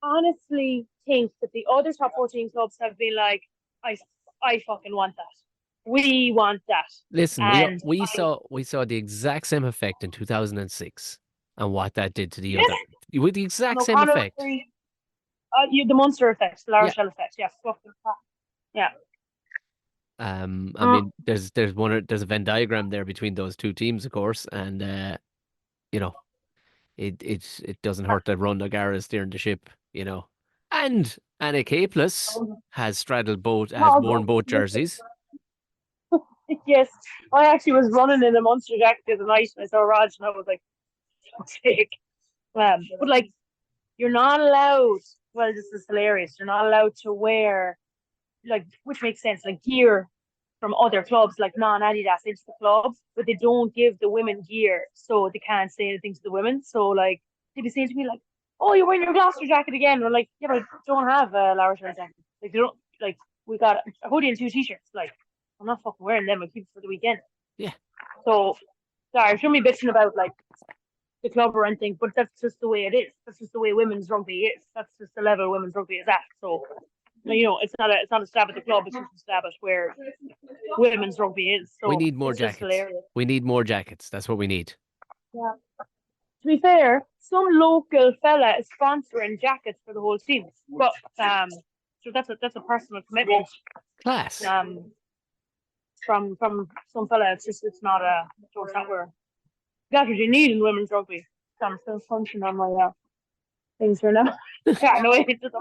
honestly think that the other top 14 clubs have been like, I, I fucking want that. We want that. Listen, And we saw the exact same effect in 2006 and what that did to the yes, other with the and exact same O'Connor, effect. the Munster effect, the La Yeah. Rochelle effect. Yeah, yeah. I mean, there's a Venn diagram there between those two teams, of course, and you know, it doesn't hurt that Ron O'Gara is steering the ship, and Anna Capeless has worn both jerseys. Yes, I actually was running in a Munster jacket the other night and I saw Raj and I was like, fuck's sake. But like, you're not allowed. Well, this is hilarious. You're not allowed to wear like, which makes sense, like gear from other clubs, like non-Adidas, into the club, but they don't give the women gear, so they can't say anything to the women. So like, they'd be saying to me like, "Oh, you're wearing your Gloucester jacket again?" We're like, "Yeah, but I don't have a Irish jacket. Like, they don't like. We got a hoodie and 2 t-shirts. Like, I'm not fucking wearing them. I keep it for the weekend." Yeah, So sorry, I shouldn't be bitching about like the club or anything, but that's just the way it is. That's just the way women's rugby is. That's just the level women's rugby is at. So it's not a stab at the club. It's just a stab at where women's rugby is. we So need more it's just jackets. hilarious. We need more jackets. That's what we need. Yeah. To be fair, some local fella is sponsoring jackets for the whole team, but so that's a personal commitment. Class. From some fella. It's not a it's not where that's what you need in women's rugby. I'm still punching on my things here now. Yeah, no, it's just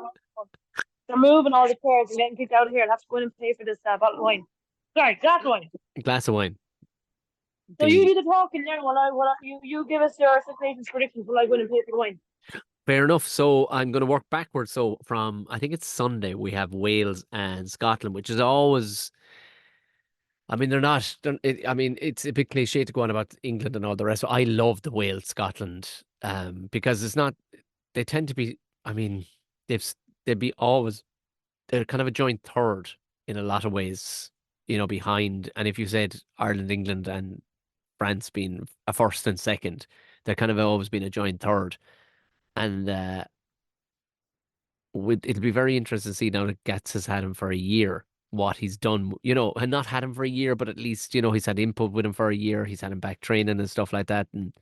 they're moving all the chairs and getting kicked out of here. I'll have to go in and pay for this bottle of wine. Sorry, glass of wine. Glass of wine. So you the do the talking now you give us your Six Nations predictions for like winning pay for the win. fair enough. So I'm going to work backwards. So from I think it's Sunday we have Wales and Scotland, which is always. I mean, they're not. I mean, it's a bit cliche to go on about England and all the rest. So I love the Wales Scotland, because it's not. They tend to be. I mean, they've they'd be always. They're kind of a joint third in a lot of ways. Behind. And if you said Ireland, England, and France being a first and second, they're kind of always been a joint third. And it'll be very interesting to see now that Gats has had him for a year, what he's done, and not had him for a year, but at least, he's had input with him for a year. He's had him back training and stuff like that. And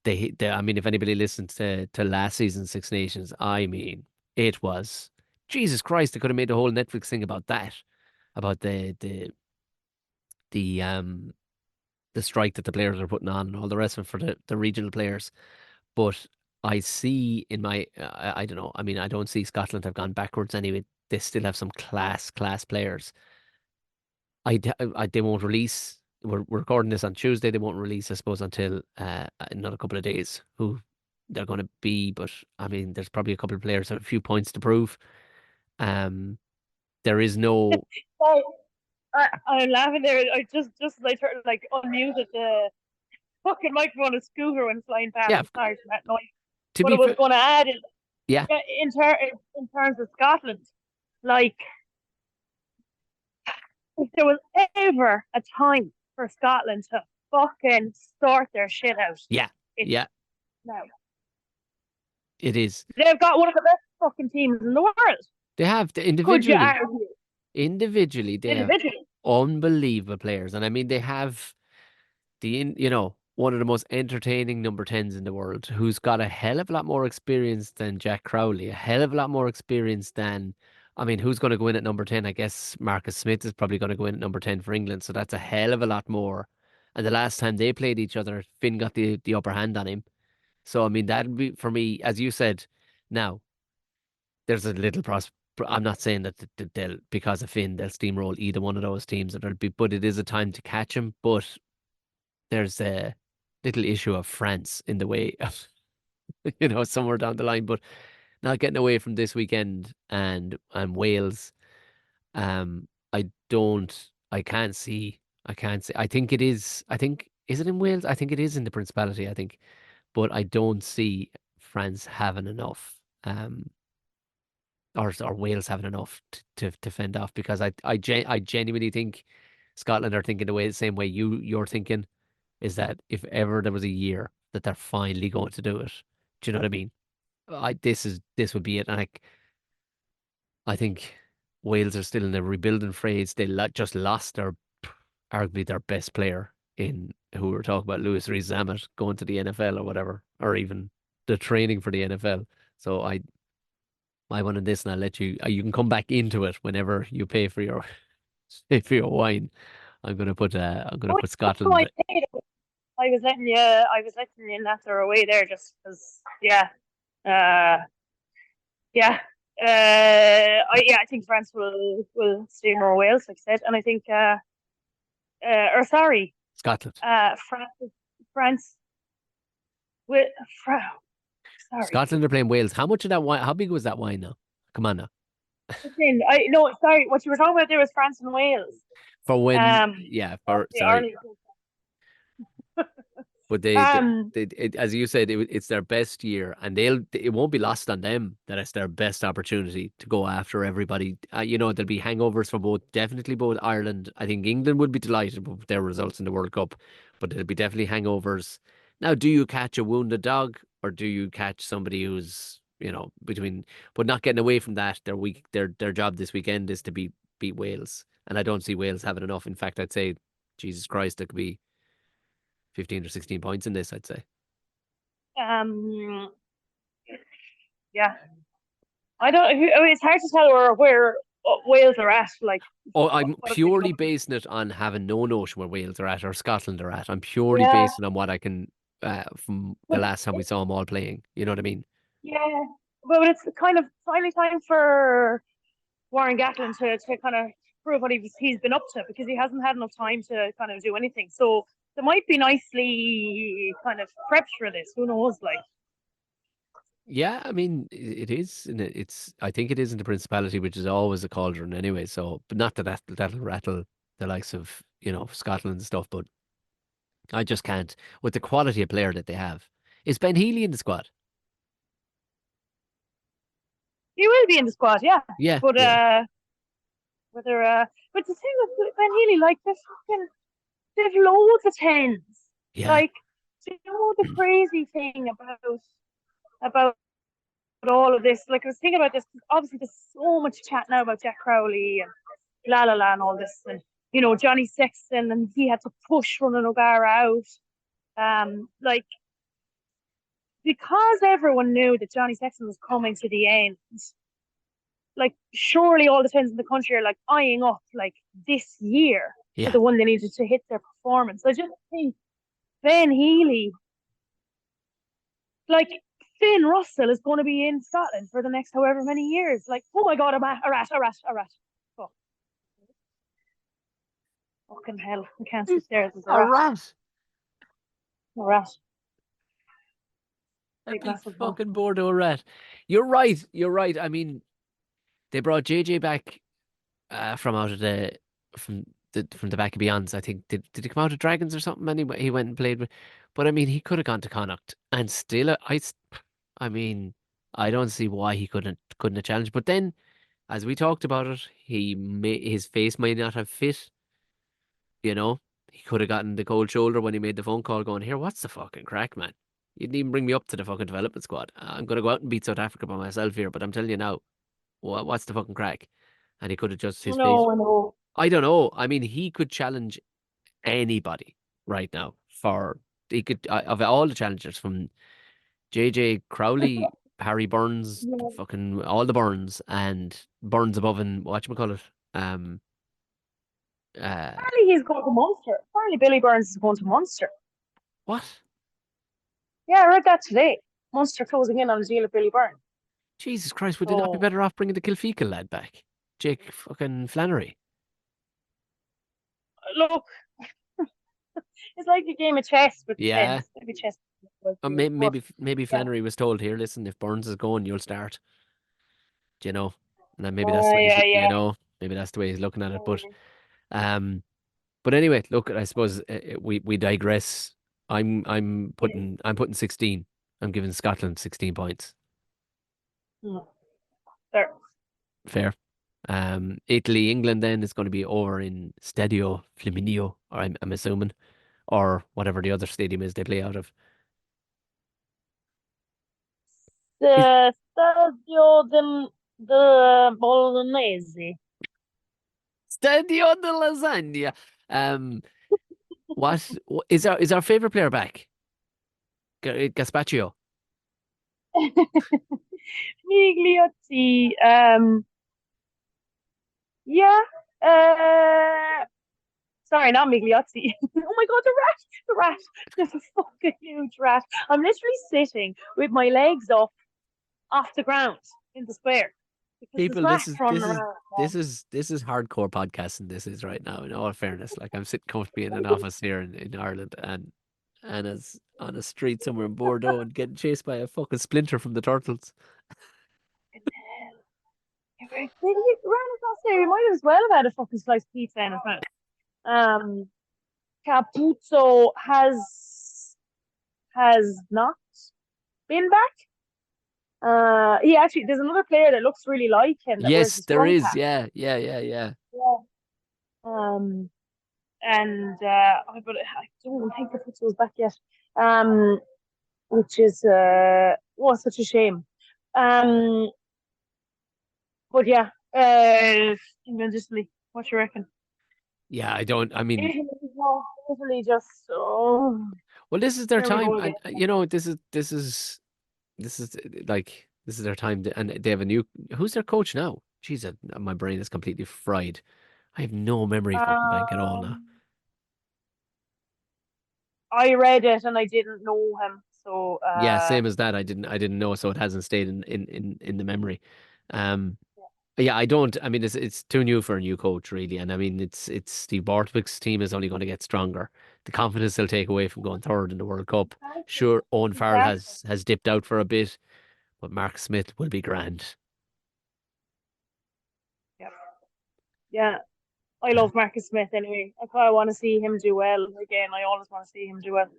I mean, if anybody listened to last season's Six Nations, I mean, it was, Jesus Christ, they could have made a whole Netflix thing about that, about the, the strike that the players are putting on and all the rest of it for the regional players. But I see in my, I don't know. I mean, I don't see Scotland have gone backwards anyway. They still have some class players. They won't release. We're recording this on Tuesday. They won't release, I suppose, until another couple of days who they're going to be. But I mean, there's probably a couple of players have a few points to prove. There is no. So I'm laughing there. I just as I turned like unmuted the fucking microphone of Scooter when flying past. Yeah, Sorry for that noise. to What I be was fair, going to add is, yeah, in terms of Scotland, like if there was ever a time for Scotland to fucking sort their shit out, yeah, it's yeah, now. it is. They've got one of the best fucking teams in the world. They have Could you individually, argue? they have Individually. unbelievable players, and I mean they have one of the most entertaining number 10s in the world, who's got a hell of a lot more experience than Jack Crowley, a hell of a lot more experience than, I mean, who's going to go in at number 10? I guess Marcus Smith is probably going to go in at number 10 for England, so that's a hell of a lot more. And the last time they played each other, Finn got the upper hand on him. So, I mean, that'd be, for me, as you said, now, there's a little I'm not saying that they'll, because of Finn, they'll steamroll either one of those teams, but it is a time to catch him. But there's a little issue of France in the way of, somewhere down the line, but not getting away from this weekend and Wales. I can't see. I think it is. Is it in Wales? I think it is in the Principality. I think, but I don't see France having enough. Or Wales having enough to fend off, because I genuinely think Scotland are thinking the same way you're thinking, is that if ever there was a year that they're finally going to do it, do you know what I mean? This would be it. And I think Wales are still in the rebuilding phase. They just lost arguably their best player, in who we were talking about, Lewis Rees Zammit, going to the NFL or whatever, or even the training for the NFL. So I won in this, and I'll let you. You can come back into it whenever you pay for your wine. I'm gonna Oh, put no, I Scotland. paid it. I was letting you let her away there just because, yeah. Yeah. I think France will steamroll Wales, like I said, and I think or sorry, Scotland. France with sorry. Scotland are playing Wales. How much of that wine? How big was that wine now? Come on now. Listen, I no, sorry. What you were talking about there was France and Wales. For when, Um, yeah, the sorry. Ireland. But as you said, it's their best year, and it won't be lost on them that it's their best opportunity to go after everybody. There'll be hangovers for definitely both Ireland. I think England would be delighted with their results in the World Cup, but there'll be definitely hangovers. Now, do you catch a wounded dog, or do you catch somebody who's, but not getting away from that? Their job this weekend is to beat Wales, and I don't see Wales having enough. In fact, I'd say, Jesus Christ, there could be 15 or 16 points in this, I'd say. Yeah. I don't. I mean, it's hard to tell where Wales are at. Like, Oh, I'm what have they purely done? basing it on having no notion where Wales are at or Scotland are at. I'm purely Yeah, basing on what I can, from the but last time we saw them all playing. You know what I mean? yeah, but it's kind of finally time for Warren Gatland to kind of prove what he's been up to, because he hasn't had enough time to kind of do anything. So they might be nicely kind of prepped for this. Who knows? Like, Yeah, I mean, it is, and it's. I think it is in the Principality, which is always a cauldron anyway. So, but not that'll rattle the likes of Scotland and stuff. But I just can't with the quality of player that they have. Is Ben Healy in the squad? he will be in the squad, yeah. Yeah, But yeah, whether but the thing with Ben Healy, like they've loads of tens. yeah, Like, do you know the crazy thing about all of this? Like, I was thinking about this. Obviously, there's so much chat now about Jack Crowley and la la la and all this, and Johnny Sexton, and he had to push Ronan O'Gara out. Like, because everyone knew that Johnny Sexton was coming to the end, like surely all the fans in the country are like eyeing up like this year for yeah. the one they needed to hit their performance. I just think Ben Healy, like Finn Russell, is going to be in Scotland for the next however many years. Like, oh my god, a rat. Oh, fucking hell, I can't sit there. There's A rat. A rat, A big big massive one. fucking Bordeaux rat. You're right. You're right. I mean, they brought JJ back from out of the back of Beyonds. I think did he come out of Dragons or something? Anyway, he went and played with. But I mean, he could have gone to Connacht and still. I mean, I don't see why he couldn't have challenged. But then, as we talked about it, his face might not have fit. You know, he could have gotten the cold shoulder when he made the phone call, going, "Here, what's the fucking crack, man? You didn't even bring me up to the fucking development squad. I'm gonna go out and beat South Africa by myself here, but I'm telling you now, what's the fucking crack?" And he could have just his face. No, no. I don't know. I mean, he could challenge anybody right now for he could of all the challengers from JJ Crowley, Harry Burns, Yeah. fucking all the Burns and Burns above and whatchamacallit. Um uh Apparently he's going to Munster. Apparently Billy Burns is going to Munster. what? Yeah, I read that today. Munster closing in on a deal with Billy Burns. Jesus Christ, would they not be So better off bringing the Kilfeacle lad back? Jake fucking Flannery. look, it's like a game of chess with the Yeah. tens. Maybe chess. But Maybe yeah, Flannery was told here, listen, if Burns is going, you'll start. Do you know? And then maybe that's the way yeah, yeah. maybe that's the way he's looking at it. Um, but anyway, look, I suppose we digress. I'm putting 16. I'm giving Scotland 16 points. There. Fair. Italy, England then is going to be over in Stadio Flaminio, or I'm assuming, or whatever the other stadium is they play out of. Is The Stadio de Bolognese. Stadio de Lasagna. Um, what is our favorite player back? Gaspaccio. Migliotti. Yeah. Sorry, not Migliotti. Oh my god, the rat! The rat! There's a fucking huge rat. I'm literally sitting with my legs up off the ground in the square because there's People, rats running around. this is hardcore podcasting. This is right now. In all fairness, like I'm sitting comfortably in an office here in Ireland, and as on a street somewhere in Bordeaux and getting chased by a fucking splinter from the turtles. Ran across there. We might as well have had a fucking sliced pizza in his mouth. Capuzzo has not been back. He actually there's another player that looks really like him that wears Yes, the there scrum is. cap. Yeah. Yeah. And but I don't think Capuzzo's back yet. Which is was such a shame. But yeah, England Italy. What you reckon? Yeah, I don't. I mean, Italy just well, this is their there we time, go again. and this is their time, and they have a new. Who's their coach now? Jeez, my brain is completely fried. I have no memory fucking bank at all now. Um, I read it and I didn't know him, so Yeah, same as that. I didn't know, so it hasn't stayed in the memory. Um, yeah, I don't. I mean, it's too new for a new coach, really, and I mean, it's Steve Borthwick's team is only going to get stronger. the confidence they'll take away from going third in the World Cup. Exactly. Sure, Owen Farrell Exactly. has dipped out for a bit, but Mark Smith will be grand. Yeah. Yeah. I love Marcus Smith anyway. I kind of want to see him do well again. I always want to see him do well.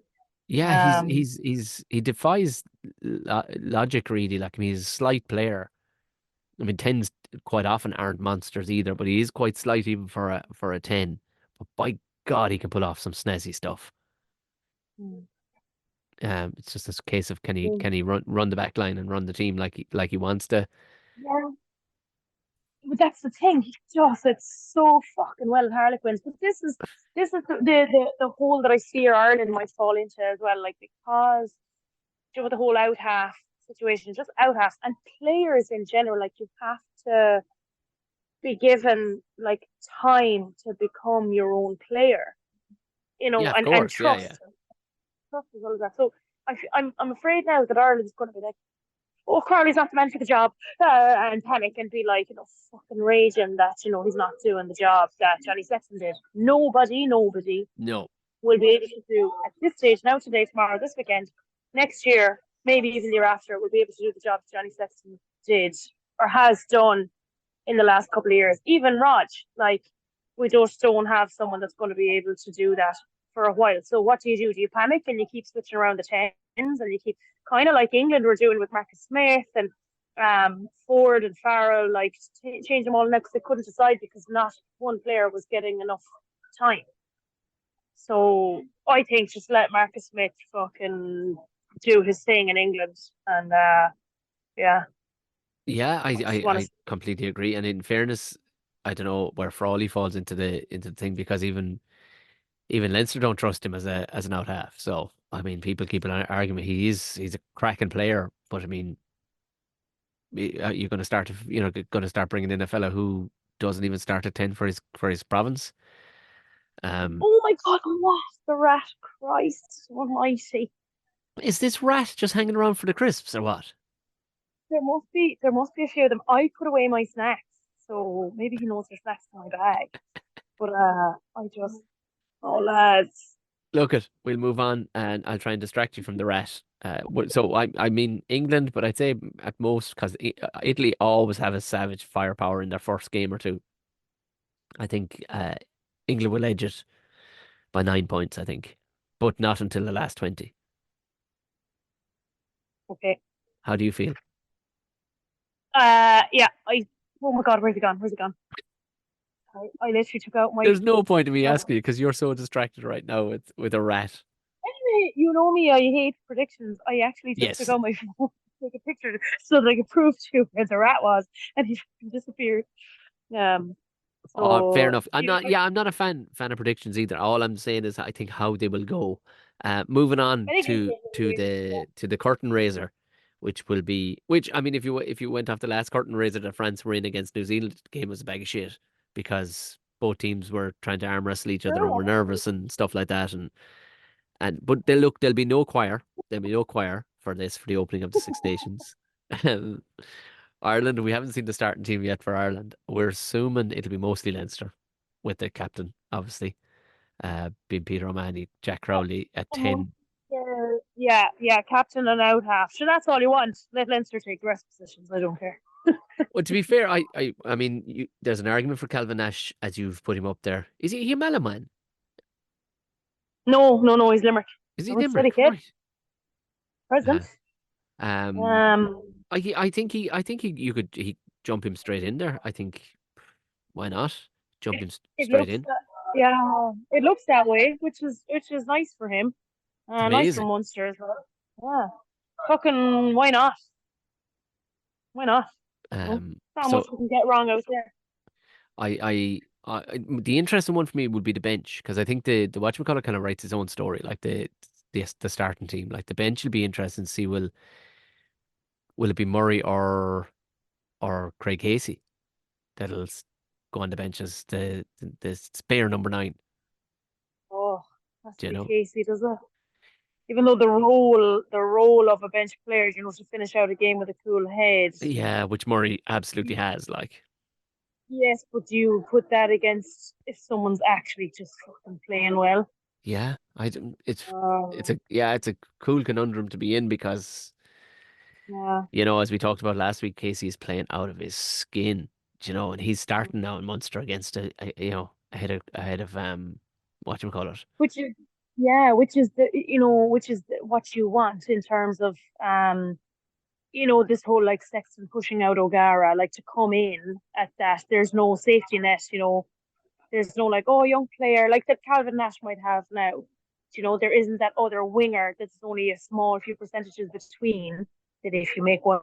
Yeah, Um, he defies logic really. Like I mean, he's a slight player. I mean, tens quite often aren't monsters either, but he is quite slight even for a 10. But by God, he can pull off some snazzy stuff. mm, It's just a case of can mm, he run the back line and run the team like he wants to. yeah, but that's the thing. He does it so fucking well, Harlequins. But this is the hole that I fear Ireland might fall into as well. Like because with the whole out half situation, just out half and players in general. Like you have to be given like time to become your own player, Yeah, of and course. Yeah, yeah. trust is all of that. So I'm afraid now that Ireland's going to be like, oh, Crowley's not the man for the job, and panic and be like, fucking raging that he's not doing the job that Johnny Sexton did. Nobody No. will be able to do at this stage now, today, tomorrow, this weekend, next year, maybe even the year after, will be able to do the job that Johnny Sexton did or has done in the last couple of years. Even Raj, like we just don't have someone that's going to be able to do that for a while. So what do? Do you panic and you keep switching around the tens and you keep kind of like England were doing with Marcus Smith and Ford and Farrell, like change them all now because they couldn't decide because not one player was getting enough time. So I think just let Marcus Smith fucking do his thing in England and yeah, Yeah, I just want I to. completely agree. And in fairness, I don't know where Frawley falls into the thing because even Leinster don't trust him as an out half. So I mean, people keep an argument. He's a cracking player, but I mean, you're going to start going to start bringing in a fella who doesn't even start at 10 for his province. Um, Oh my God, what the rat, Christ Almighty! is this rat just hanging around for the crisps or what? There must be a few of them. I put away my snacks, so maybe he knows there's snacks in my bag. But I just, oh lads, Look we'll move on and I'll try and distract you from the rat. So I mean England, but I'd say at most because Italy always have a savage firepower in their first game or two. I think England will edge it by 9 points. I think, but not until the last 20. okay. How do you feel? Yeah. Oh my God, where's he gone? Where's he gone? I literally took out my. There's no point in me asking you because you're so distracted right now with a rat. Anyway, you know me. I hate predictions. I actually just took Yes. out my phone to take a picture so that I could prove to you where the rat was, and he disappeared. Um. Fair So enough. I'm not. Yeah, I'm not a fan of predictions either. All I'm saying is I think how they will go. Moving on to the curtain raiser, which I mean, if you went off the last curtain raiser that France were in against New Zealand, the game was a bag of shit because both teams were trying to arm wrestle each other and were nervous and stuff like that. And but there'll be no choir. There'll be no choir for this for the opening of the Six Nations. Ireland, we haven't seen the starting team yet for Ireland. We're assuming it'll be mostly Leinster with the captain, obviously, being Peter O'Mahony, Jack Crowley at Um, 10. yeah, captain and out half. Sure, that's all you want. Let Leinster take the rest positions. I don't care. Well, to be fair, I mean, there's an argument for Calvin Nash as you've put him up there. Is he a Mallow man? No, he's Limerick. Is he No, steady Limerick? kid. Right. Present. Uh, um, Um, I think you could jump him straight in there. I think why not jump him it straight looks in? yeah, it looks that way, which is nice for him. It's Nice for amazing. Munster as well. Yeah, fucking why not? Why not? Not much So we can get wrong out there. the interesting one for me would be the bench because I think the whatchamacallit kind of writes his own story, like the starting team. Like the bench will be interesting to see will it be Murray or Craig Casey that'll go on the bench as the spare number 9. Oh, has Do to you be know? Casey, does it? Even though the role of a bench player, to finish out a game with a cool head. Yeah, which Murray absolutely has. Like, Yes, but do you put that against if someone's actually just fucking playing well? yeah, I don't, it's Oh, it's a cool conundrum to be in because, yeah. as we talked about last week, Casey is playing out of his skin, and he's starting now in Munster against ahead of whatchamacallit. Which is, yeah, which is what you want in terms of this whole like Sexton pushing out O'Gara, like to come in at that. There's no safety net, there's no like, oh, young player like that Calvin Nash might have now. There isn't that other winger that's only a small few percentages between that if you make one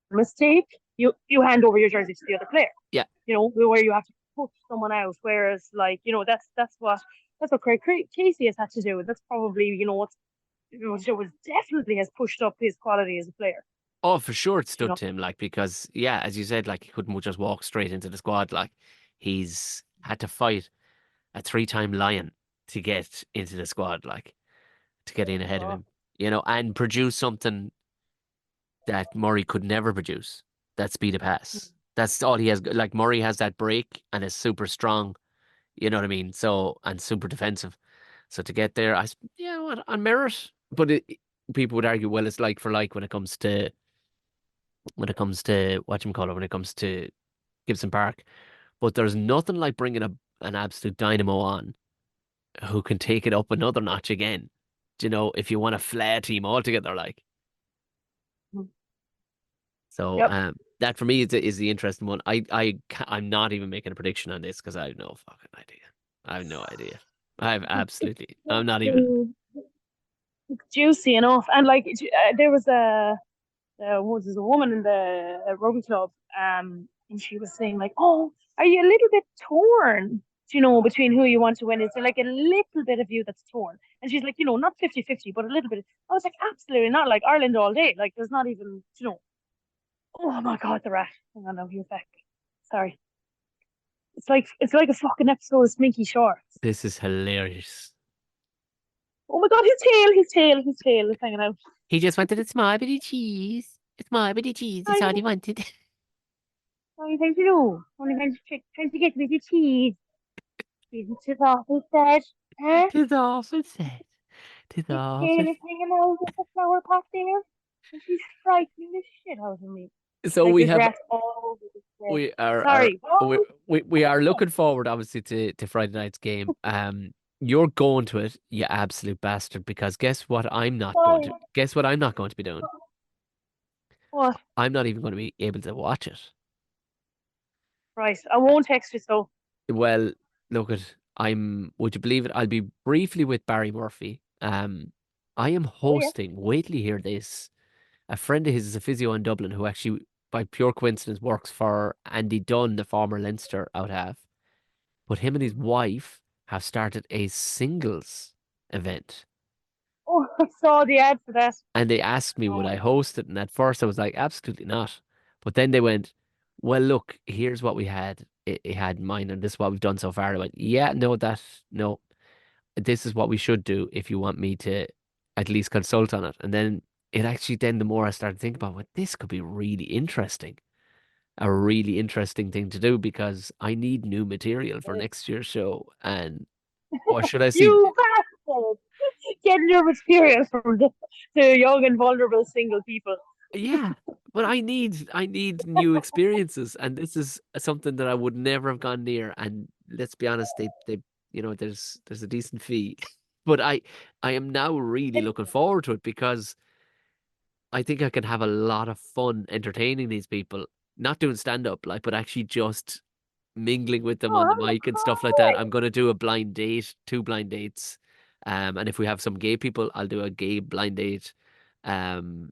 mistake, you hand over your jersey to the other player. Yeah. Where you have to push someone out. Whereas like, that's what Craig Casey has had to do. That's probably, was definitely has pushed up his quality as a player. Oh, for sure it You stood know. to him, like, because, yeah, as you said, like, he couldn't just walk straight into the squad. Like, he's had to fight a three-time lion to get into the squad, like, to get in ahead of Oh, him, and produce something that Murray could never produce, that speed of pass. That's all he has. Like, Murray has that break and is super strong, you know what I mean? So, and super defensive. So to get there, what, on merit, but people would argue, well, it's like for like when it comes to when it comes to Gibson Park. But there's nothing like bringing an absolute dynamo on who can take it up another notch again. If you want a flair team altogether, like. So yep. that for me is the interesting one. I'm not even making a prediction on this because I have no fucking idea. I have no idea. I'm not even. Juicy enough, and like there was a woman in the rugby club, and she was saying like, "Oh, are you a little bit torn? Between who you want to win? Is there like a little bit of you that's torn?" And she's like, not 50-50, but a little bit. I was like, absolutely not. Like Ireland all day. Like there's not even, Oh my God, the rat. Hang on, now he's back. Sorry. It's like a fucking episode of Sminky Shorts. This is hilarious. Oh my God, his tail is hanging out. He just wanted a small bit of cheese. A small bit of cheese. That's all he wanted. Only thing to do. Only trying to get a bit of cheese. Tis awful sad. Huh? Tis awful sad. Tis His awful. tail is hanging out of the flower pot there. And she's frightening the shit out of me. So Like we this have rat all over the place. we are Sorry. Oh, we are looking forward, obviously, to Friday night's game. You're going to it, you absolute bastard, because sorry. guess what I'm not going to be doing. What? I'm not even going to be able to watch it. Right. I won't text you, so. Well, would you believe it? I'll be briefly with Barry Murphy. I am Oh, yeah. hosting, wait till you hear this. A friend of his is a physio in Dublin who actually, by pure coincidence, works for Andy Dunn, the former Leinster out half. But him and his wife have started a singles event. Oh, I saw the ad for that. And they asked me, would Oh, I host it? And at first I was like, absolutely not. But then they went, well, look, here's what we it had in mind, and this is what we've done so far. I went, yeah, no, this is what we should do if you want me to at least consult on it. And then the more I started thinking about it, this could be really interesting. A really interesting thing to do because I need new material for next year's show. And what should I see? you bastard! Getting your material from the young and vulnerable single people. Yeah, but I need new experiences, and this is something that I would never have gone near. And let's be honest, they there's a decent fee, but I am now really looking forward to it because I think I can have a lot of fun entertaining these people, not doing stand up like, but actually just mingling with them on the Oh, mic and stuff like that. I'm gonna do a blind date, two blind dates, and if we have some gay people, I'll do a gay blind date. Um,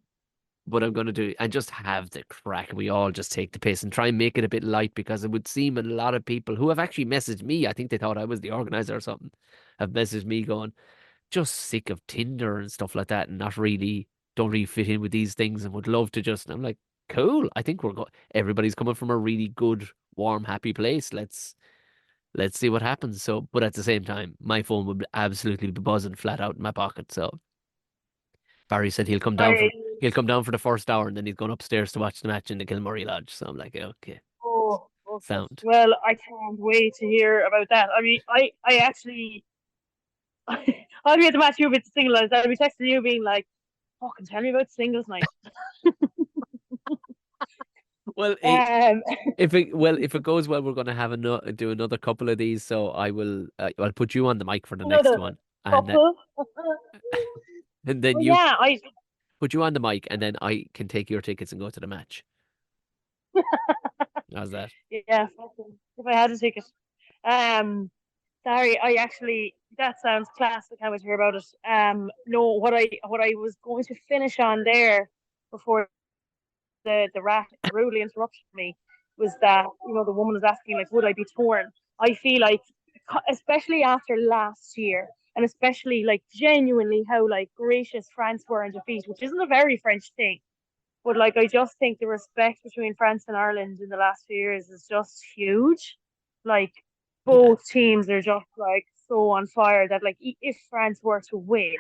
what I'm going to do and just have the crack. We all just take the piss and try and make it a bit light because it would seem a lot of people who have actually messaged me, I think they thought I was the organizer or something, have messaged me going, just sick of Tinder and stuff like that and don't really fit in with these things and would love to just, and I'm like, cool. I think everybody's coming from a really good, warm, happy place. Let's see what happens. So, but at the same time, my phone would absolutely be buzzing flat out in my pocket. So Barry said I, he'll come down for the first hour and then he's going upstairs to watch the match in the Kilmurray Lodge. So I'm like, okay, okay. sound. Well, I can't wait to hear about that. I mean, I actually I'll be at the match, you'll be at the singles. I'll be texting you being like, fucking tell me about singles night. Well, Um, if it goes well, we're going to have do another couple of these. So I'll put you on the mic for the next another one, and couple. then Well, you yeah, put you on the mic, and then I can take your tickets and go to the match. How's that? yeah, fucking, if I had a ticket. Um, sorry, I actually, that sounds class. I can't wait to hear about it. No, what I was going to finish on there before the rat rudely interrupted me was that, the woman was asking, like, would I be torn? I feel like, especially after last year, and especially like genuinely how like gracious France were in defeat, which isn't a very French thing, but like I just think the respect between France and Ireland in the last few years is just huge. Like Yeah, both teams are just like so on fire that like if France were to win,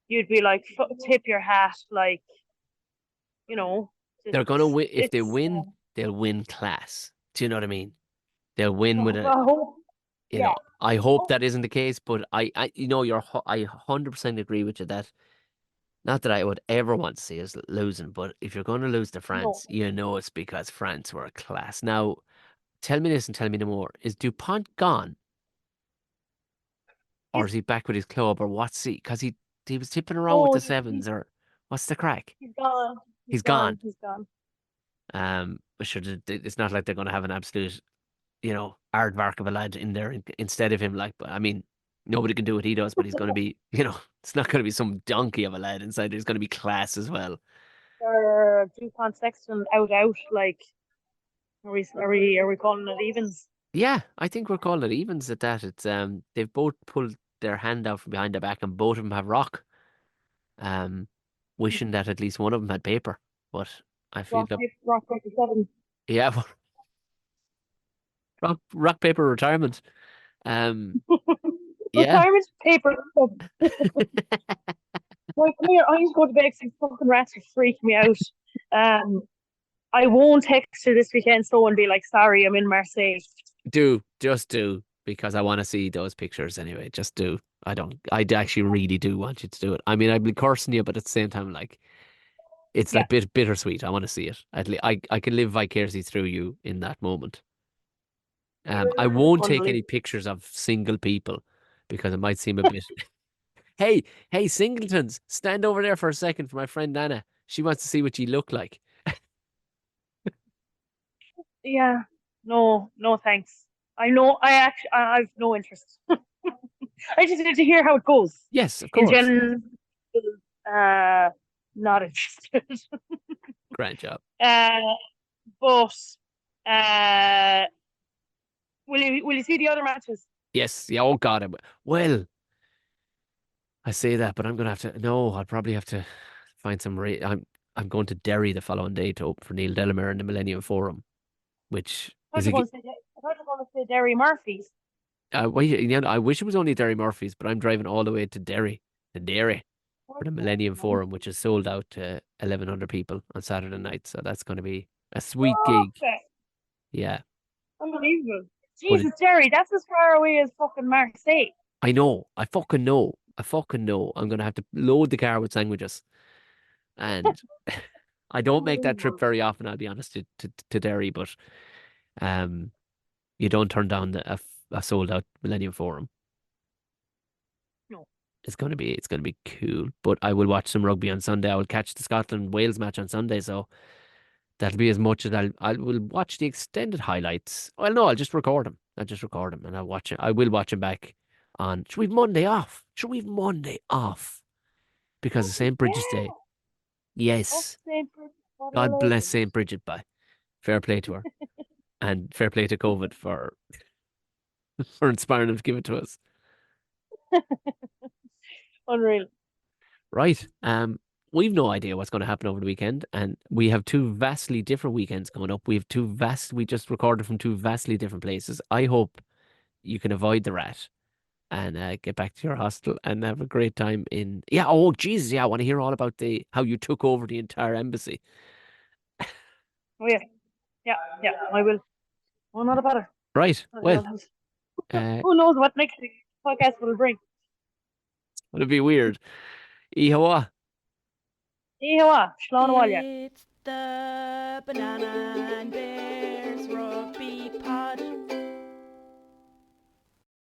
you'd be like tip your hat, like, you know, they're gonna it's win. If they it's. win, they'll win class. Do you know what I mean? They'll win with Well, a. I hope, yeah. I hope that isn't the case, but I 100% agree with you that not that I would ever want to see us losing, but if you're going to lose to No, France, it's because France were a class. Now, tell me this and tell me no more. Is Dupont gone, or he's is he back with his club, or what's he? Because he was tipping around with no, the sevens, or what's the crack? he's gone. He's He's gone. gone. He's gone. Sure, it's not like they're going to have an absolute, aardvark of a lad in there instead of him. Like, but I mean, nobody can do what he does, but he's going to be, it's not going to be some donkey of a lad inside. There's going to be class as well. Dupont Sexton out. Like, are we calling it evens? Yeah, I think we're calling it evens at that. It's they've both pulled their hand out from behind their back, and both of them have rock. Um, wishing that at least one of them had paper, but I feel that Rock paper seven. yeah, rock paper retirement. Um, yeah. Retirement paper. Right, come here. I need to go to bed 'cause these fucking rats are freaking me out. Um, I won't text her this weekend, so and be like, sorry, I'm in Marseille. Just do, because I want to see those pictures anyway. Just do. I actually really do want you to do it. I mean, I'd be cursing you, but at the same time, like, it's Yeah, like bittersweet. I want to see it. I can live vicariously through you in that moment. I won't take any unbelievable. pictures of single people because it might seem a bit. Hey, singletons, stand over there for a second for my friend Anna. She wants to see what you look like. Yeah, no, no, thanks. I know. I've no interest. I just need to hear how it goes. Yes, of In course. general, uh, not interested. Great job. But uh, will you see the other matches? Yes. Yeah. Oh God. Well, I say that, but I'm gonna have to. No, I'll probably have to find some. I'm going to Derry the following day to open for Neil Delamere in the Millennium Forum, which I thought is you a. were going to say. I thought you were going to say Derry Murphy's. Well, I wish it was only Derry Murphy's, but I'm driving all the way to Derry for the Millennium Forum, which is sold out to 1,100 people on Saturday night. So that's going to be a sweet gig. Okay, Yeah, unbelievable. but Jesus, Derry, that's as far away as fucking Marseille. I know, I fucking know, I fucking know. I'm gonna have to load the car with sandwiches, and I don't make that trip Unbelievable. very often. I'll be honest to Derry, but um, you don't turn down a sold out Millennium Forum. No. It's gonna be cool. But I will watch some rugby on Sunday. I will catch the Scotland Wales match on Sunday, so that'll be as much as I will watch the extended highlights. Well, no, I'll just record them. I'll just record them and I'll watch it. I will watch them back on. Should we have Monday off? Should we have Monday off because of St. Bridget's Yeah. Day? Oh, Yes. St. Bridget, what a God bless legend. St. Bridget. By fair play to her, and fair play to COVID for inspiring them to give it to us. Unreal. Right. We've no idea what's going to happen over the weekend, and we have two vastly different weekends coming up. We have we just recorded from two vastly different places. I hope you can avoid the rat and get back to your hostel and have a great time yeah. Oh, Jesus. Yeah. I want to hear all about how you took over the entire embassy. Oh, yeah. Yeah, yeah, I will. Oh, not a bother. Right. Not Well, a bother. uh, Who knows what next week's podcast will bring? Would it be weird? Ihawa. Ihawa, Shlán Bhaile. It's the banana and bear